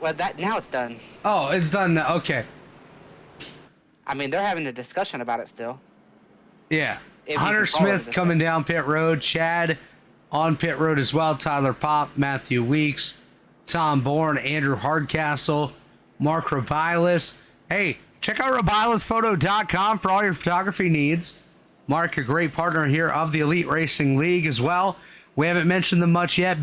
Well, now it's done. Oh, it's done now. Okay. I mean, they're having a discussion about it still. Yeah. If you Hunter can follow Smith this coming down pit road. Chad on pit road as well. Tyler Pop, Matthew Weeks, Tom Bourne, Andrew Hardcastle, Mark Rebilas. Hey, check out RebilasPhoto.com for all your photography needs. Mark, a great partner here of the Elite Racing League as well. We haven't mentioned them much yet.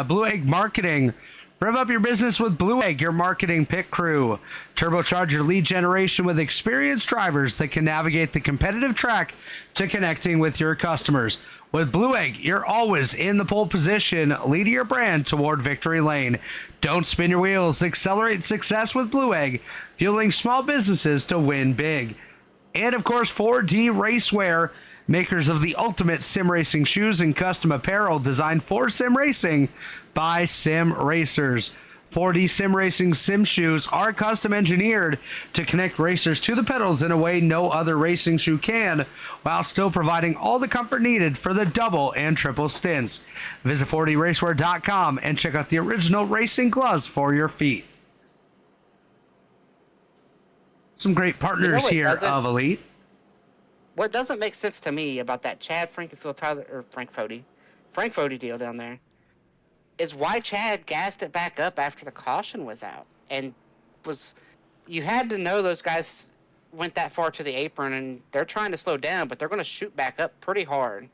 Blue Egg Marketing. Rev up your business with Blue Egg, your marketing pit crew. Turbocharge your lead generation with experienced drivers that can navigate the competitive track to connecting with your customers. With Blue Egg, you're always in the pole position, leading your brand toward victory lane. Don't spin your wheels. Accelerate success with Blue Egg, fueling small businesses to win big. And of course, 4D Racewear, makers of the ultimate sim racing shoes and custom apparel designed for sim racing by sim racers. 4D Sim Racing sim shoes are custom engineered to connect racers to the pedals in a way no other racing shoe can, while still providing all the comfort needed for the double and triple stints. Visit 4dracewear.com and check out the original racing gloves for your feet. Some great partners here of Elite. What doesn't make sense to me about that Chad Frank Fody deal down there is why Chad gassed it back up after the caution was out. And you had to know those guys went that far to the apron and they're trying to slow down, but they're going to shoot back up pretty hard.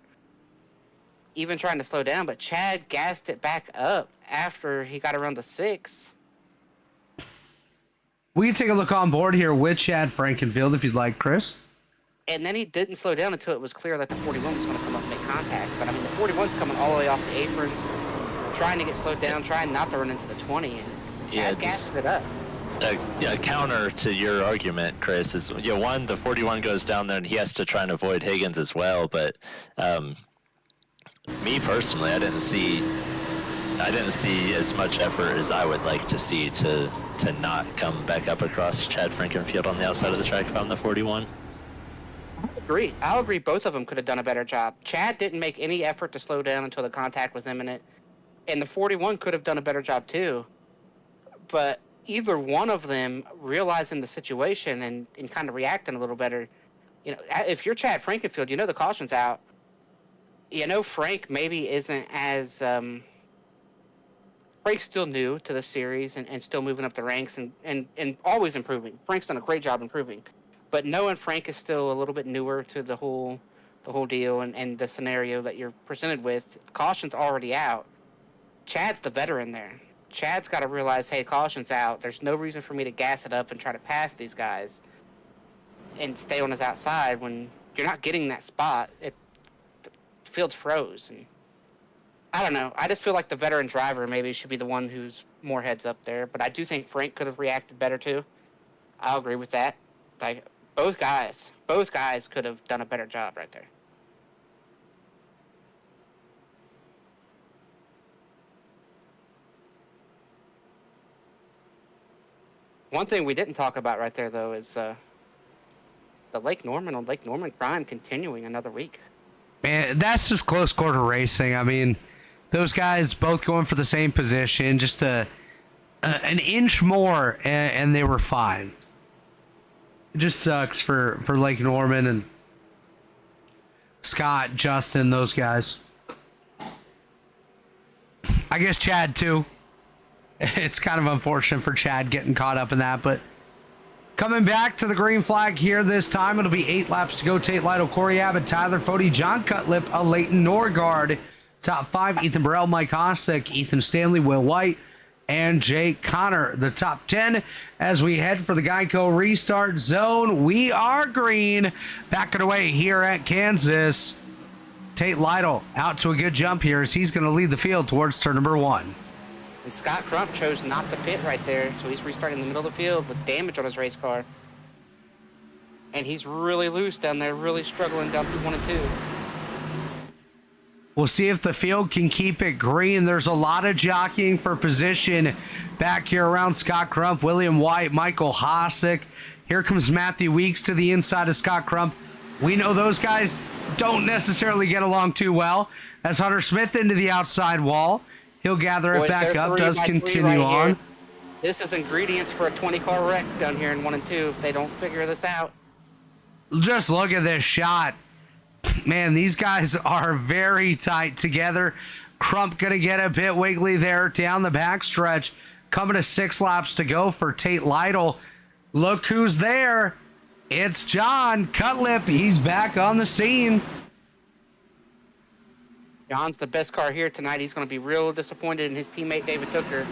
Even trying to slow down, but Chad gassed it back up after he got around the 6. We can take a look on board here with Chad Frankenfield if you'd like, Chris. And then he didn't slow down until it was clear that the 41 was going to come up and make contact. But I mean, the 41's coming all the way off the apron, trying to get slowed down, trying not to run into the 20, and Chad gasses it up. A counter to your argument, Chris, is one, the 41 goes down there and he has to try and avoid Higgins as well. But me personally, I didn't see as much effort as I would like to see to not come back up across Chad Frankenfield on the outside of the track if I'm the 41. I'll agree. Both of them could have done a better job. Chad didn't make any effort to slow down until the contact was imminent, and the 41 could have done a better job too. But either one of them realizing the situation and kind of reacting a little better. You know, if you're Chad Frankenfield, you know the caution's out. You know Frank maybe isn't as Frank's still new to the series and still moving up the ranks and always improving. Frank's done a great job improving. But knowing Frank is still a little bit newer to the whole deal and the scenario that you're presented with, caution's already out. Chad's the veteran there. Chad's got to realize, hey, caution's out. There's no reason for me to gas it up and try to pass these guys and stay on his outside when you're not getting that spot. The field's froze. And I don't know. I just feel like the veteran driver maybe should be the one who's more heads up there. But I do think Frank could have reacted better too. I'll agree with that. Like both guys could have done a better job right there. One thing we didn't talk about right there, though, is the Lake Norman crime continuing another week. Man, that's just close quarter racing. I mean, those guys both going for the same position, just an inch more, and they were fine. It just sucks for Lake Norman and Scott, Justin, those guys. I guess Chad, too. It's kind of unfortunate for Chad getting caught up in that, but coming back to the green flag here this time, it'll be 8 laps to go. Tate Lytle, Corey Abbott, Tyler Fody, John Cutlip, Leighton Norgard. Top 5, Ethan Burrell, Mike Hossack, Ethan Stanley, Will White, and Jake Connor. The top 10 as we head for the Geico restart zone. We are green. Back it away here at Kansas. Tate Lytle out to a good jump here as he's going to lead the field towards turn number 1. And Scott Crump chose not to pit right there, so he's restarting in the middle of the field with damage on his race car. And he's really loose down there, really struggling down through 1 and 2. We'll see if the field can keep it green. There's a lot of jockeying for position back here around Scott Crump, William White, Michael Hossack. Here comes Matthew Weeks to the inside of Scott Crump. We know those guys don't necessarily get along too well. As Hunter Smith into the outside wall. He'll gather it back up, does continue on. Here. This is ingredients for a 20-car wreck down here in 1 and 2 if they don't figure this out. Just look at this shot. Man, these guys are very tight together. Crump going to get a bit wiggly there down the backstretch. Coming to 6 laps to go for Tate Lytle. Look who's there. It's John Cutlip. He's back on the scene. John's the best car here tonight. He's going to be real disappointed in his teammate David Tooker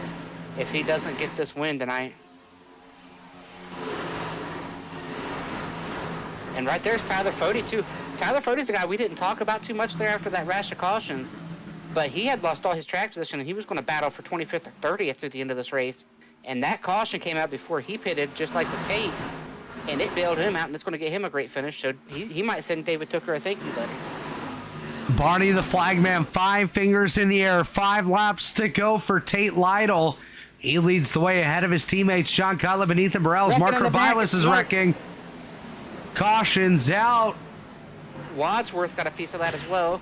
if he doesn't get this win tonight. And right there's Tyler Fody, too. Tyler Fody's a guy we didn't talk about too much there after that rash of cautions, but he had lost all his track position, and he was going to battle for 25th or 30th through the end of this race. And that caution came out before he pitted, just like with Tate, and it bailed him out, and it's going to get him a great finish. So he might send David Tooker a thank you letter. Barney the flagman, 5 fingers in the air, 5 laps to go for Tate Lytle. He leads the way ahead of his teammates, John Cutlip and Ethan Burrell. Mark Rebilas is wrecking. Caution's out. Wadsworth got a piece of that as well.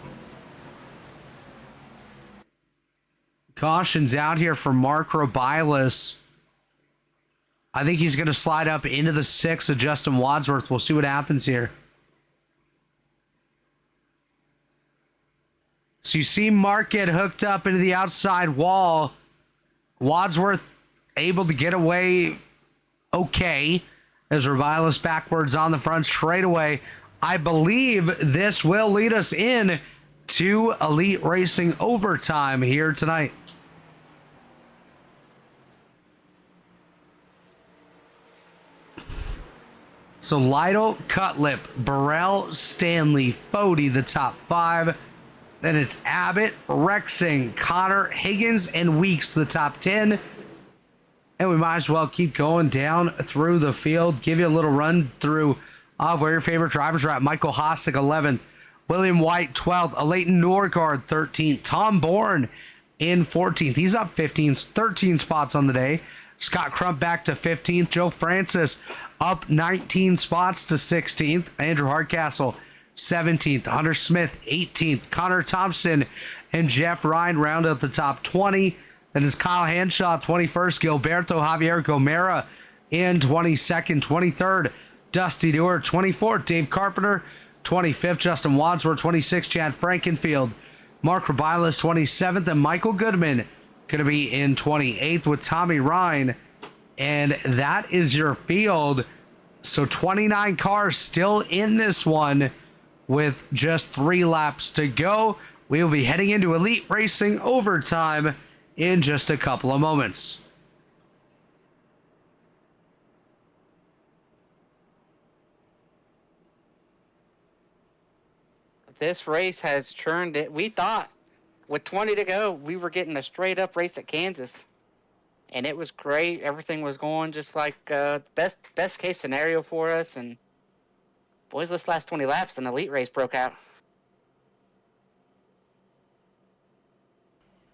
Caution's out here for Mark Rebilas. I think he's going to slide up into the 6 of Justin Wadsworth. We'll see what happens here. So you see Mark get hooked up into the outside wall. Wadsworth able to get away okay as Rebilas backwards on the front straightaway. I believe this will lead us in to Elite Racing overtime here tonight. So Lytle, Cutlip, Burrell, Stanley, Fody, the top 5. Then it's Abbott, Rexing, Connor, Higgins, and Weeks, the top 10. And we might as well keep going down through the field. Give you a little run through of where your favorite drivers are at. Michael Hossack, 11th. William White, 12th. Leighton Norgard, 13th. Tom Bourne in 14th. He's up 13 spots on the day. Scott Crump back to 15th. Joe Francis up 19 spots to 16th. Andrew Hardcastle, 17th. Hunter Smith, 18th. Connor Thompson and Jeff Ryan round out the top 20. Then is Kyle Hanshaw, 21st. Gilberto Javier Gomera in 22nd. 23rd, Dusty Dewar. 24th, Dave Carpenter. 25th, Justin Wadsworth. 26th, Chad Frankenfield. Mark Rebilas, 27th. And Michael Goodman going to be in 28th with Tommy Ryan. And that is your field So 29 cars still in this one with just 3 laps to go. We will be heading into Elite Racing overtime in just a couple of moments. This race has churned it. We thought with 20 to go, we were getting a straight up race at Kansas. And it was great. Everything was going just like best case scenario for us. And boys, this last 20 laps, an elite race broke out.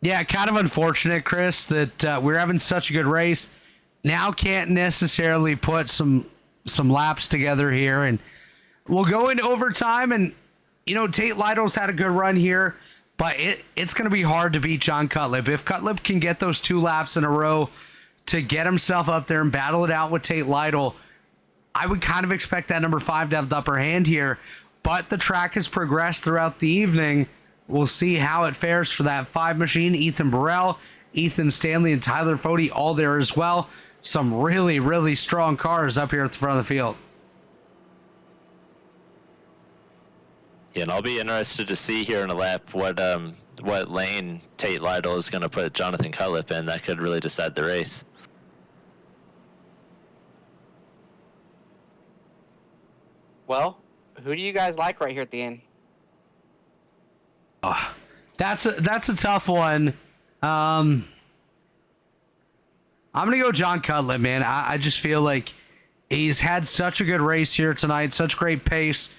Yeah, kind of unfortunate, Chris, that we're having such a good race. Now can't necessarily put some laps together here. And we'll go into overtime. And, you know, Tate Lytle's had a good run here. But it's going to be hard to beat John Cutlip. If Cutlip can get those 2 laps in a row to get himself up there and battle it out with Tate Lytle, I would kind of expect that number 5 to have the upper hand here. But the track has progressed throughout the evening. We'll see how it fares for that 5 machine. Ethan Burrell, Ethan Stanley, and Tyler Fody all there as well. Some really, really strong cars up here at the front of the field. Yeah, and I'll be interested to see here in a lap what lane Tate Lytle is going to put Jonathan Cutlip in. That could really decide the race. Well, who do you guys like right here at the end? That's a tough one. I'm gonna go John Cutlip, man. I just feel like he's had such a good race here tonight, such great pace.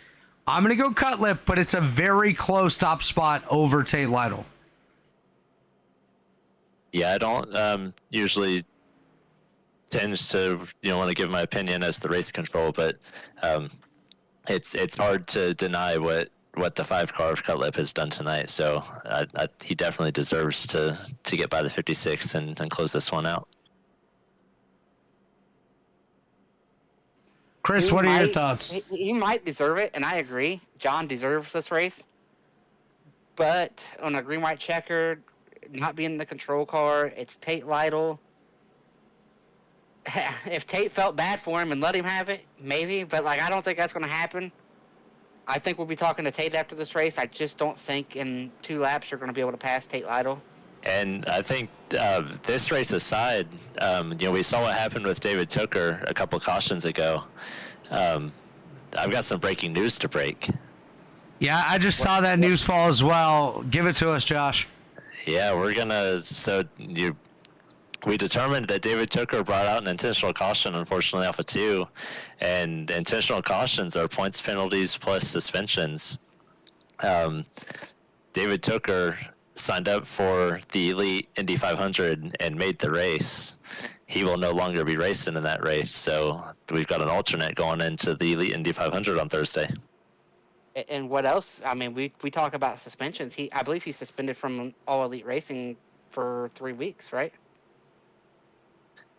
I'm gonna go Cutlip, but it's a very close top spot over Tate Lytle. Yeah, I don't usually tends to want to give my opinion as the race control, but it's hard to deny what the 5 car of Cutlip has done tonight. So he definitely deserves to get by the 56 and close this one out. Chris, what are your thoughts? He might deserve it, and I agree. John deserves this race. But on a green-white checkered, not being in the control car, it's Tate Lytle. If Tate felt bad for him and let him have it, maybe. But, I don't think that's going to happen. I think we'll be talking to Tate after this race. I just don't think in 2 laps you're going to be able to pass Tate Lytle. And I think this race aside, we saw what happened with David Tooker a couple cautions ago. I've got some breaking news to break. Yeah, I just saw that news fall as well. Give it to us, Josh. Yeah, we determined that David Tooker brought out an intentional caution, unfortunately, off of 2. And intentional cautions are points, penalties, plus suspensions. David Tooker signed up for the Elite Indy 500 and made the race. He will no longer be racing in that race, so we've got an alternate going into the Elite Indy 500 on Thursday. And what else? I mean, we talk about suspensions. I believe he's suspended from all elite racing for 3 weeks, right?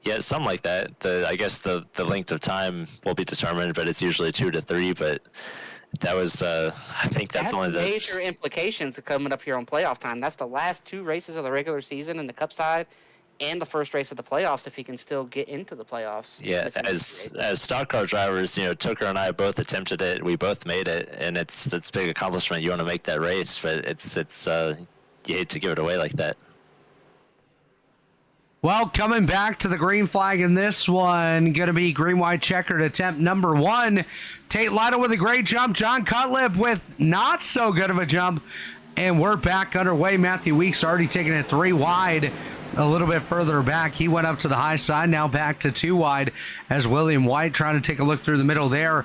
Yeah, something like that. I guess the length of time will be determined, but it's usually 2 to 3. But that was, I think that's only the major implications coming up here on playoff time. That's the last 2 races of the regular season in the Cup side, and the first race of the playoffs if he can still get into the playoffs. Yeah, as stock car drivers, Tooker and I both attempted it. We both made it, and it's a big accomplishment. You want to make that race, but it's you hate to give it away like that. Well, coming back to the green flag in this one, going to be green-white checkered attempt number 1. Tate Lytle with a great jump. John Cutlip with not so good of a jump. And we're back underway. Matthew Weeks already taking it 3 wide. A little bit further back. He went up to the high side. Now back to 2 wide as William White trying to take a look through the middle there.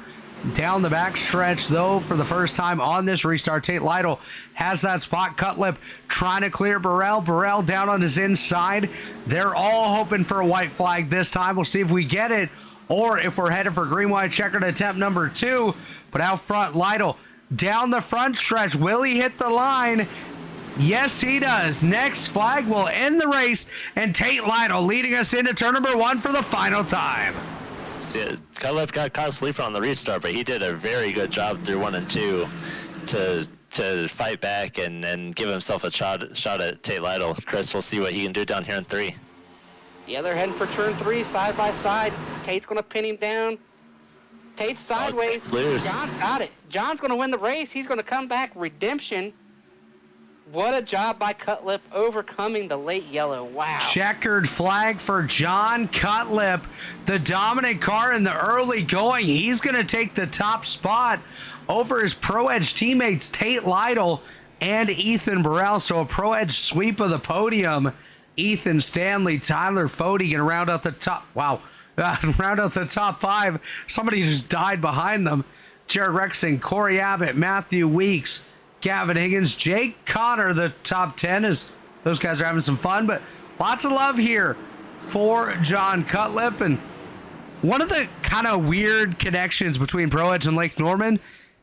Down the back stretch, though, for the first time on this restart, Tate Lytle has that spot. Cutlip trying to clear Burrell. Burrell down on his inside. They're all hoping for a white flag this time. We'll see if we get it or if we're headed for green-white checkered attempt number 2. But out front, Lytle down the front stretch. Will he hit the line? Yes, he does. Next flag will end the race, and Tate Lytle leading us into turn number 1 for the final time. See, Cutlip got caught sleeping on the restart, but he did a very good job through 1 and 2 to fight back and give himself a shot at Tate Lytle. Chris, we'll see what he can do down here in 3. Yeah, they're heading for turn 3, side by side. Tate's going to pin him down. Tate's sideways. loose. John's got it. John's going to win the race. He's going to come back. Redemption. What a job by Cutlip overcoming the late yellow. Wow. Checkered flag for John Cutlip, the dominant car in the early going. He's going to take the top spot over his Pro Edge teammates Tate Lytle and Ethan Burrell. So a Pro Edge sweep of the podium. Ethan Stanley, Tyler Fody going to round out the top. Wow. Round out the top 5. Somebody just died behind them. Jared Rexing, Corey Abbott, Matthew Weeks, Gavin Higgins, Jake Connor, the top 10, as those guys are having some fun, but lots of love here for John Cutlip. And one of the kind of weird connections between Pro Edge and Lake Norman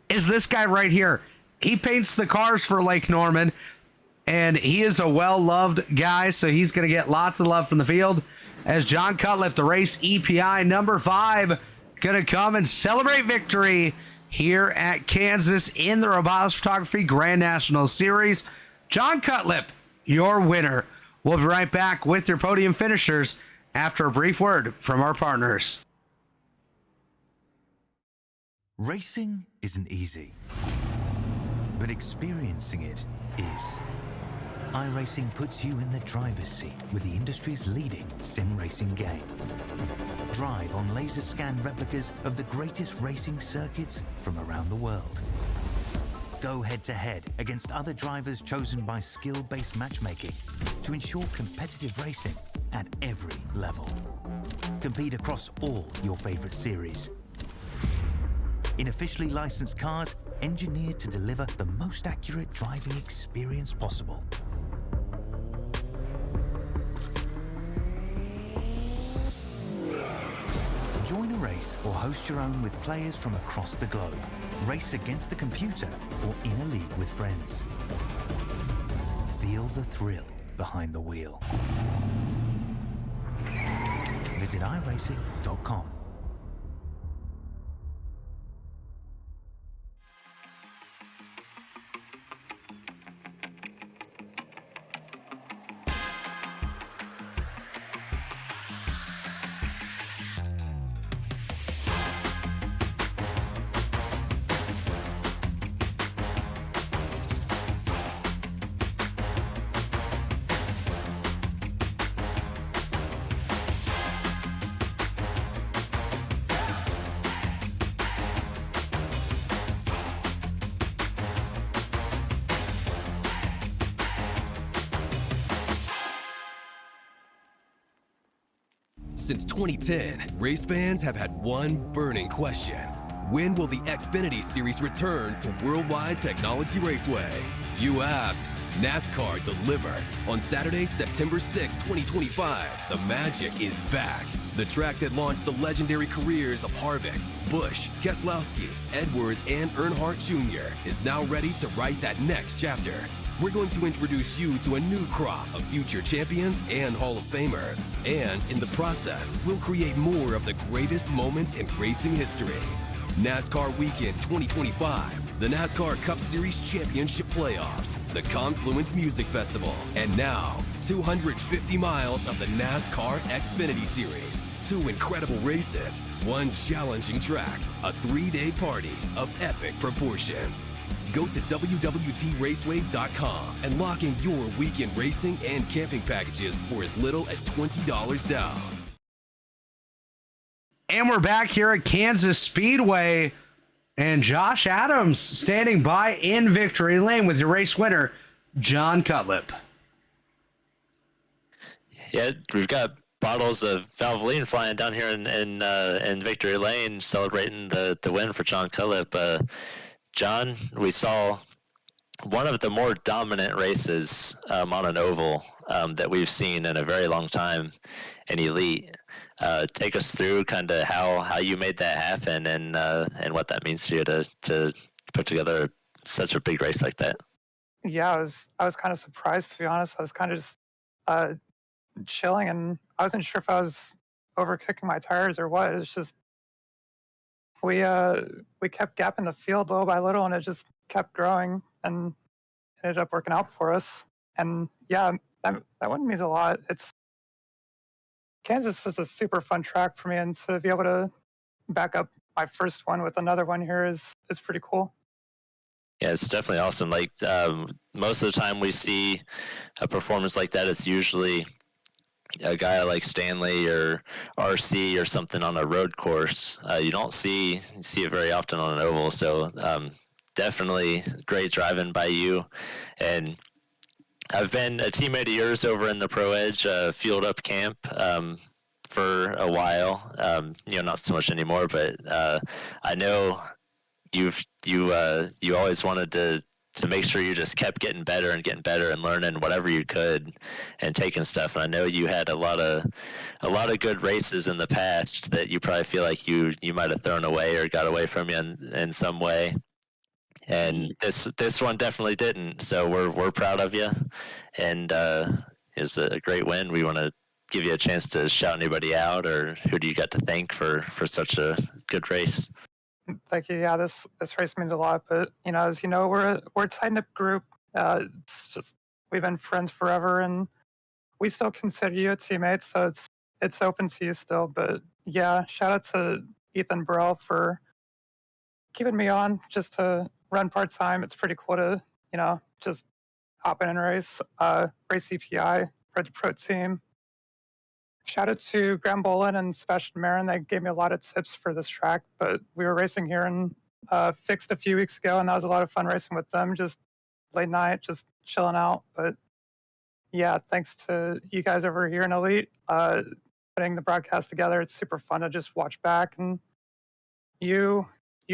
is this guy right here. He paints the cars for Lake Norman, and he is a well-loved guy, so he's going to get lots of love from the field as John Cutlip, the race EPI number 5, going to come and celebrate victory here at Kansas in the Rebilas Photography Grand National Series. John Cutlip, your winner. We'll be right back with your podium finishers after a brief word from our partners. Racing isn't easy, but experiencing it is. iRacing puts you in the driver's seat with the industry's leading sim racing game. Drive on laser scan replicas of the greatest racing circuits from around the world. Go head to head against other drivers chosen by skill-based matchmaking to ensure competitive racing at every level. Compete across all your favorite series. In officially licensed cars, engineered to deliver the most accurate driving experience possible. Join a race or host your own with players from across the globe. Race against the computer or in a league with friends. Feel the thrill behind the wheel. Visit iRacing.com. Since 2010, race fans have had one burning question. When will the Xfinity Series return to Worldwide Technology Raceway? You asked, NASCAR delivered. On Saturday, September 6, 2025, the magic is back. The track that launched the legendary careers of Harvick, Busch, Keselowski, Edwards, and Earnhardt Jr. is now ready to write that next chapter. We're going to introduce you to a new crop of future champions and Hall of Famers. And in the process, we'll create more of the greatest moments in racing history. NASCAR Weekend 2025, the NASCAR Cup Series Championship Playoffs, the Confluence Music Festival, and now 250 miles of the NASCAR Xfinity Series. 2 incredible races, 1 challenging track, a 3-day party of epic proportions. Go to WWTRaceway.com and lock in your weekend racing and camping packages for as little as $20 down. And we're back here at Kansas Speedway, and Josh Adams standing by in victory lane with your race winner, John Cutlip. Yeah, we've got bottles of Valvoline flying down here in victory lane, celebrating the win for John Cutlip. John, we saw one of the more dominant races on an oval that we've seen in a very long time in Elite. Take us through kind of how you made that happen and what that means to you to put together such a big race like that. Yeah, I was kind of surprised, to be honest. I was kind of just chilling, and I wasn't sure if I was overcooking my tires or what. It's just we kept gapping the field little by little, and it just kept growing, and it ended up working out for us. And yeah, that one means a lot. Kansas is a super fun track for me, and to be able to back up my first one with another one here is pretty cool. Yeah, it's definitely awesome. Like most of the time we see a performance like that, it's usually a guy like Stanley or RC or something on a road course. You don't see it very often on an oval. So definitely great driving by you. And I've been a teammate of yours over in the Pro Edge Field Up Camp for a while. Not so much anymore, but I know you always wanted to make sure you just kept getting better and learning whatever you could and taking stuff. And I know you had a lot of good races in the past that you probably feel like you might have thrown away or got away from you in some way. And this one definitely didn't. So we're proud of you, and it's a great win. We want to give you a chance to shout anybody out, or who do you got to thank for such a good race? Thank you. Yeah, this race means a lot. But as you know, we're a tight knit group. It's just we've been friends forever, and we still consider you a teammate. So it's open to you still. But yeah, shout out to Ethan Burrell for keeping me on just to run part time. It's pretty cool to just hop in and race. Race CPI, Red Pro team. Shout out to Graham Bolin and Sebastian Marin. They gave me a lot of tips for this track, but we were racing here in Fixed a few weeks ago, and that was a lot of fun racing with them, just late night, just chilling out. But yeah, thanks to you guys over here in Elite, putting the broadcast together. It's super fun to just watch back, and you,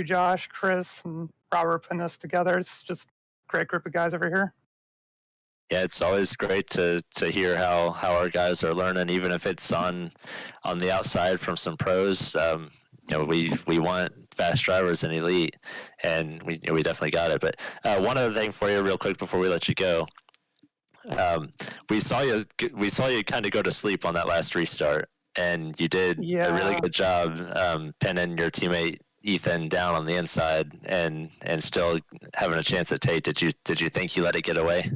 Josh, Chris, and Robert putting this together. It's just a great group of guys over here. Yeah, it's always great to hear how our guys are learning, even if it's on the outside from some pros. We want fast drivers in Elite, and we definitely got it. But one other thing for you, real quick, before we let you go, we saw you kind of go to sleep on that last restart, and you did a really good job pinning your teammate Ethan down on the inside, and still having a chance at Tate. Did you think you let it get away?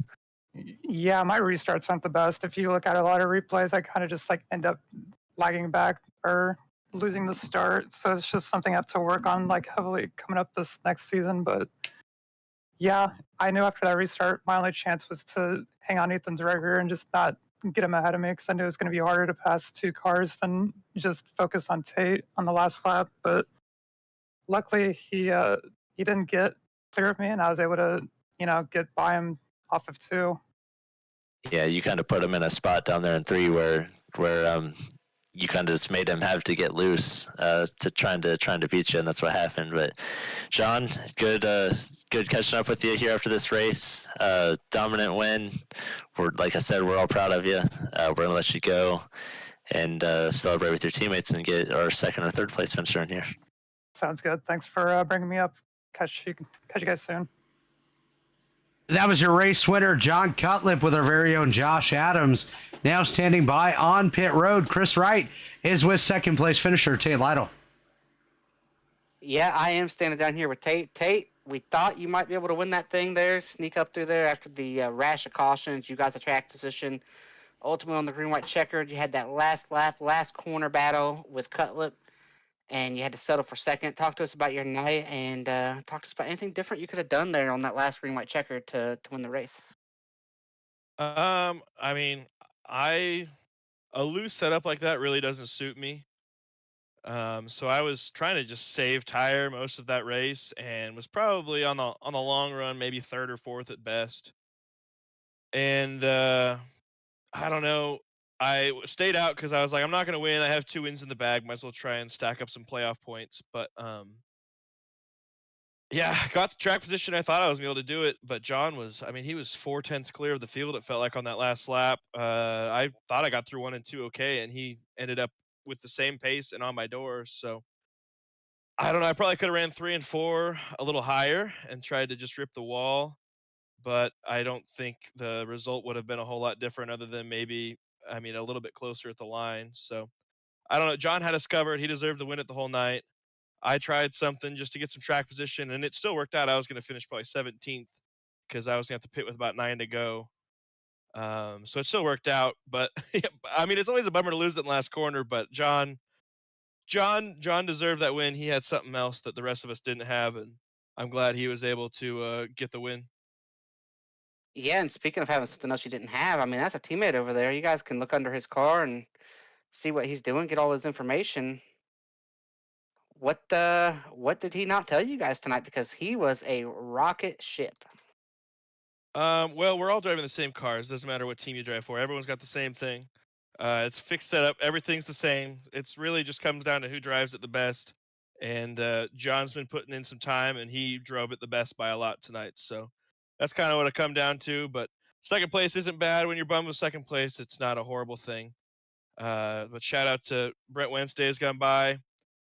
Yeah, my restarts aren't the best. If you look at a lot of replays, I kind of just end up lagging back or losing the start. So it's just something I have to work on heavily coming up this next season. But yeah, I knew after that restart, my only chance was to hang on Ethan's right rear and just not get him ahead of me, because I knew it was going to be harder to pass two cars than just focus on Tate on the last lap. But luckily, he didn't get clear of me, and I was able to get by him off of two. Yeah, you kind of put him in a spot down there in three where you kind of just made him have to get loose to trying to beat you, and that's what happened. But John, good catching up with you here after this race. Dominant win. Like I said, we're all proud of you. We're gonna let you go and celebrate with your teammates and get our second or third place finisher in here. Sounds good. Thanks for bringing me up. Catch you guys soon. That was your race winner, John Cutlip, with our very own Josh Adams. Now standing by on pit road, Chris Wright is with second place finisher Tate Lytle. Yeah, I am standing down here with Tate. Tate, we thought you might be able to win that thing there, sneak up through there after the rash of cautions. You got the track position. Ultimately on the green-white checkered, you had that last lap, last corner battle with Cutlip, and you had to settle for second. Talk to us about your night, and talk to us about anything different you could have done there on that last green-white checker to win the race. I mean, a loose setup like that really doesn't suit me. So I was trying to just save tire most of that race, and was probably on the long run maybe third or fourth at best. And I don't know. I stayed out because I was like, I'm not going to win. I have 2 wins in the bag. Might as well try and stack up some playoff points. But yeah, got the track position. I thought I was going to be able to do it, but John was, he was 4/10 clear of the field, it felt like, on that last lap. I thought I got through 1 and 2 okay, and he ended up with the same pace and on my door. So I don't know. I probably could have ran 3 and 4 a little higher and tried to just rip the wall, but I don't think the result would have been a whole lot different, other than maybe, a little bit closer at the line. So I don't know. John had us covered. He deserved to win it the whole night. I tried something just to get some track position, and it still worked out. I was going to finish probably 17th because I was going to have to pit with about 9 to go. So it still worked out, but it's always a bummer to lose it in the last corner. But John John deserved that win. He had something else that the rest of us didn't have, and I'm glad he was able to get the win. Yeah, and speaking of having something else you didn't have, I mean that's a teammate over there. You guys can look under his car and see what he's doing, get all his information. What did he not tell you guys tonight? Because he was a rocket ship. Well, we're all driving the same cars. Doesn't matter what team you drive for. Everyone's got the same thing. It's fixed setup. Everything's the same. It's really just comes down to who drives it the best. And John's been putting in some time, and he drove it the best by a lot tonight. So that's kind of what it come down to. But second place isn't bad. When you're bummed with second place, it's not a horrible thing. But shout out to Brent Wednesday's gone by.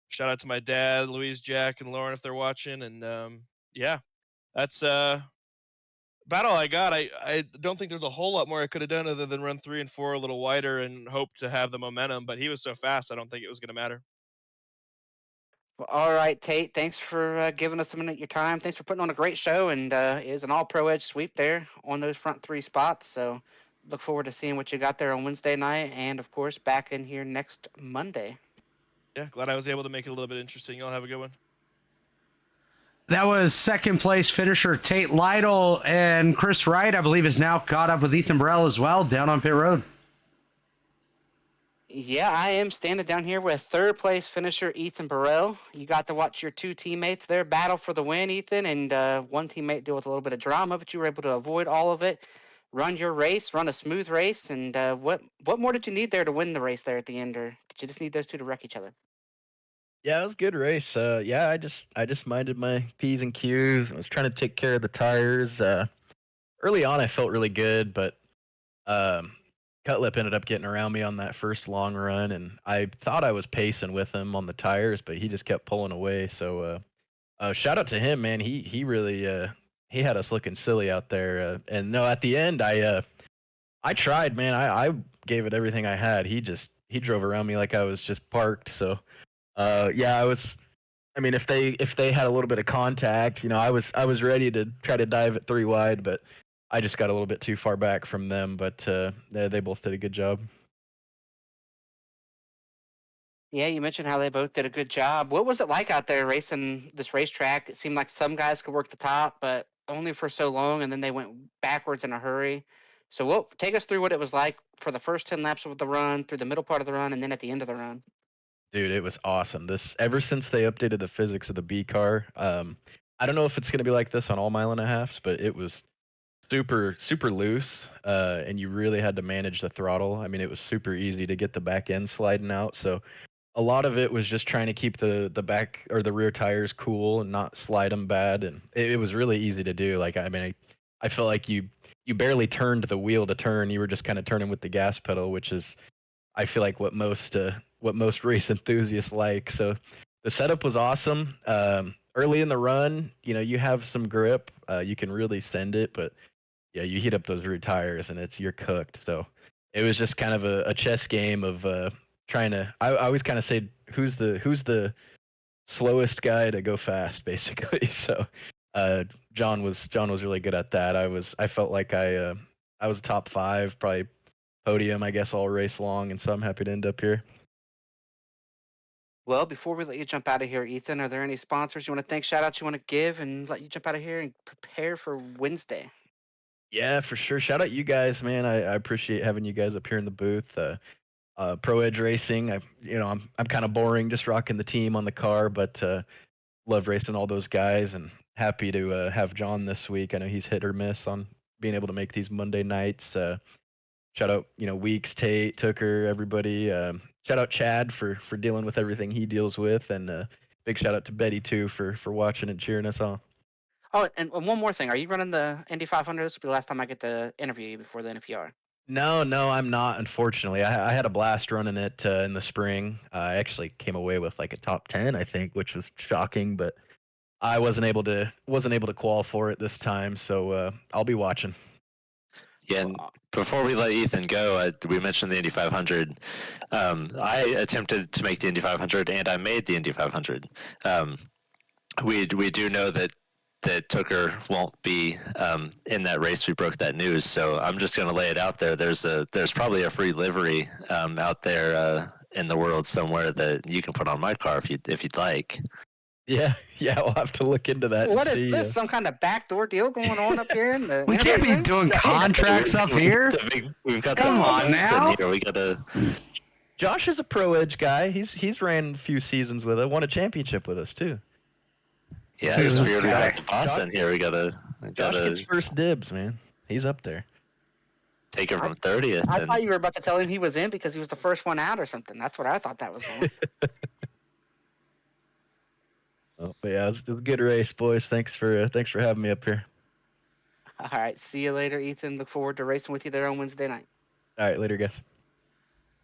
Shout out to my dad, Louise, Jack, and Lauren if they're watching. And yeah, that's about all I got. I don't think there's a whole lot more I could have done other than run 3 and 4 a little wider and hope to have the momentum. But he was so fast, I don't think it was going to matter. Well, all right, Tate. Thanks for giving us a minute of your time. Thanks for putting on a great show, and it was an all-pro edge sweep there on those front 3 spots. So look forward to seeing what you got there on Wednesday night, and of course back in here next Monday. Yeah, glad I was able to make it a little bit interesting. Y'all have a good one. That was second place finisher Tate Lytle, and Chris Wright, I believe, is now caught up with Ethan Burrell as well down on pit road. Yeah, I am standing down here with third place finisher Ethan Burrell. You got to watch your 2 teammates there battle for the win, Ethan, and one teammate deal with a little bit of drama, but you were able to avoid all of it, run your race, run a smooth race, and what more did you need there to win the race there at the end, or did you just need those 2 to wreck each other? Yeah, it was a good race. Yeah, I just minded my P's and Q's. I was trying to take care of the tires. Early on, I felt really good, but Cutlip ended up getting around me on that first long run, and I thought I was pacing with him on the tires, but he just kept pulling away. So shout out to him, man. He really he had us looking silly out there. And no, at the end, I tried, man. I gave it everything I had. He drove around me like I was just parked. So. Yeah, I mean, if they had a little bit of contact, you know, I was ready to try to dive it 3 wide, but I just got a little bit too far back from them. But they both did a good job. Yeah, you mentioned how they both did a good job. What was it like out there racing this racetrack? It seemed like some guys could work the top, but only for so long, and then they went backwards in a hurry. So take us through what it was like for the first 10 laps of the run, through the middle part of the run, and then at the end of the run. Dude, it was awesome. Ever since they updated the physics of the B car, I don't know if it's going to be like this on all 1.5 miles, but it was super loose, and you really had to manage the throttle. I mean, it was super easy to get the back end sliding out. So a lot of it was just trying to keep the back or the rear tires cool and not slide them bad, and it was really easy to do. Like, I mean, I felt like you barely turned the wheel to turn. You were just kind of turning with the gas pedal, which is, I feel like, what most race enthusiasts like. So the setup was awesome. Early in the run, you know, you have some grip, you can really send it, but yeah, you heat up those rear tires and you're cooked. So it was just kind of a chess game of trying to. I always kind of say who's the slowest guy to go fast, basically. So John was really good at that. I felt like I was top 5, probably podium, I guess, all race long, and so I'm happy to end up here. Well, before we let you jump out of here, Ethan, are there any sponsors you want to thank, shout outs you want to give, and let you jump out of here and prepare for Wednesday? Yeah, for sure. Shout out you guys, man. I appreciate having you guys up here in the booth. Pro Edge Racing. I'm kind of boring, just rocking the team on the car, but love racing all those guys, and happy to have John this week. I know he's hit or miss on being able to make these Monday nights. Shout out, Weeks, Tate, Tooker, everybody. Shout out Chad for dealing with everything he deals with, and big shout out to Betty too for watching and cheering us on. Oh, and one more thing. Are you running the Indy 500? This will be the last time I get to interview you before then if you are. No, I'm not, unfortunately. I had a blast running it in the spring. I actually came away with like a top 10, I think, which was shocking, but I wasn't able to qual for it this time, so I'll be watching. Yeah, and before we let Ethan go, we mentioned the Indy 500. I attempted to make the Indy 500, and I made the Indy 500. We do know that Tooker won't be in that race. We broke that news, so I'm just going to lay it out there. There's probably a free livery out there in the world somewhere that you can put on my car if you'd like. Yeah, we'll have to look into that. What and is see, this? Some kind of backdoor deal going on up here in the We can't be room? doing contracts up here. We've got Come the on votes now. in here. We gotta. Josh is a pro edge guy. He's ran a few seasons with it. Won a championship with us too. Yeah, I Who's just this figured we guy? got the boss in here. We Josh gotta gets first dibs, man. He's up there. take it from 30th. I And thought you were about to tell him he was in because he was the first one out or something. That's what I thought that was going. Oh, but yeah, it was a good race, boys. Thanks for having me up here. All right, see you later, Ethan. Look forward to racing with you there on Wednesday night. All right, later, guys.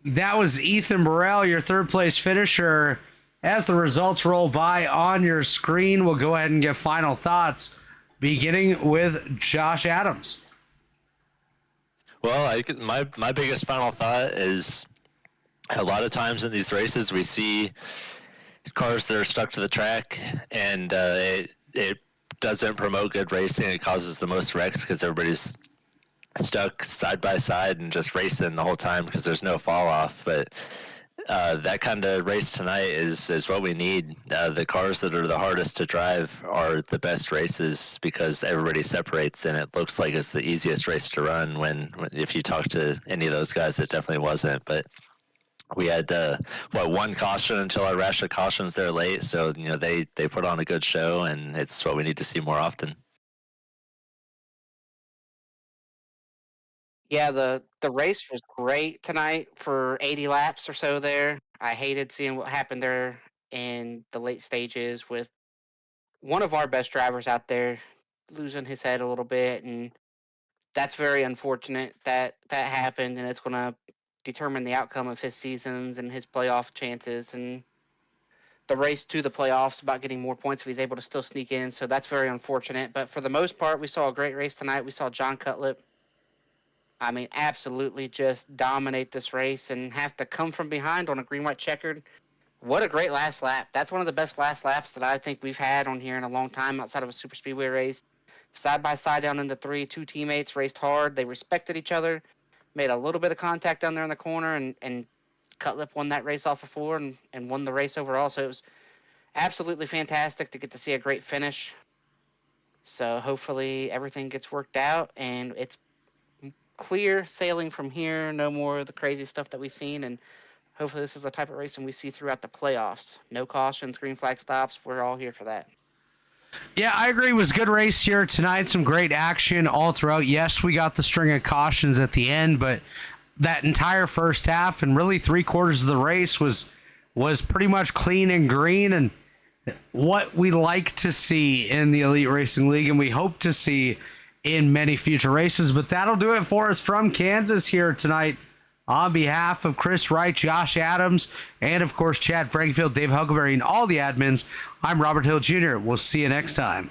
That was Ethan Burrell, your third place finisher. As the results roll by on your screen, we'll go ahead and get final thoughts, beginning with Josh Adams. well, my biggest final thought is a lot of times in these races we see cars that are stuck to the track, and it doesn't promote good racing. It causes the most wrecks because everybody's stuck side by side and just racing the whole time because there's no fall off. But that kind of race tonight is what we need. The cars that are the hardest to drive are the best races because everybody separates, and it looks like it's the easiest race to run. When if you talk to any of those guys, it definitely wasn't. But we had one caution until our rash of cautions there late, so they put on a good show, and it's what we need to see more often. Yeah, the race was great tonight for 80 laps or so there. I hated seeing what happened there in the late stages with one of our best drivers out there losing his head a little bit, and that's very unfortunate that that happened, and it's going to determine the outcome of his seasons and his playoff chances and the race to the playoffs about getting more points if he's able to still sneak in. So that's very unfortunate. But for the most part, we saw a great race tonight. We saw John Cutlip, I mean, absolutely just dominate this race and have to come from behind on a green, white checkered. What a great last lap. That's one of the best last laps that I think we've had on here in a long time outside of a super speedway race. Side by side down into three, two teammates raced hard. They respected each other, made a little bit of contact down there in the corner, and Cutlip won that race off the floor and won the race overall. So it was absolutely fantastic to get to see a great finish. So hopefully everything gets worked out and it's clear sailing from here. No more of the crazy stuff that we've seen, and hopefully this is the type of racing we see throughout the playoffs. No cautions, green flag stops. We're all here for that. Yeah, I agree. It was a good race here tonight. Some great action all throughout. Yes, we got the string of cautions at the end, but that entire first half and really 3/4 of the race was pretty much clean and green, and what we like to see in the Elite Racing League, and we hope to see in many future races. But that'll do it for us from Kansas here tonight. On behalf of Chris Wright, Josh Adams, and of course Chad Frankfield, Dave Huckleberry, and all the admins, I'm Robert Hill Jr. We'll see you next time.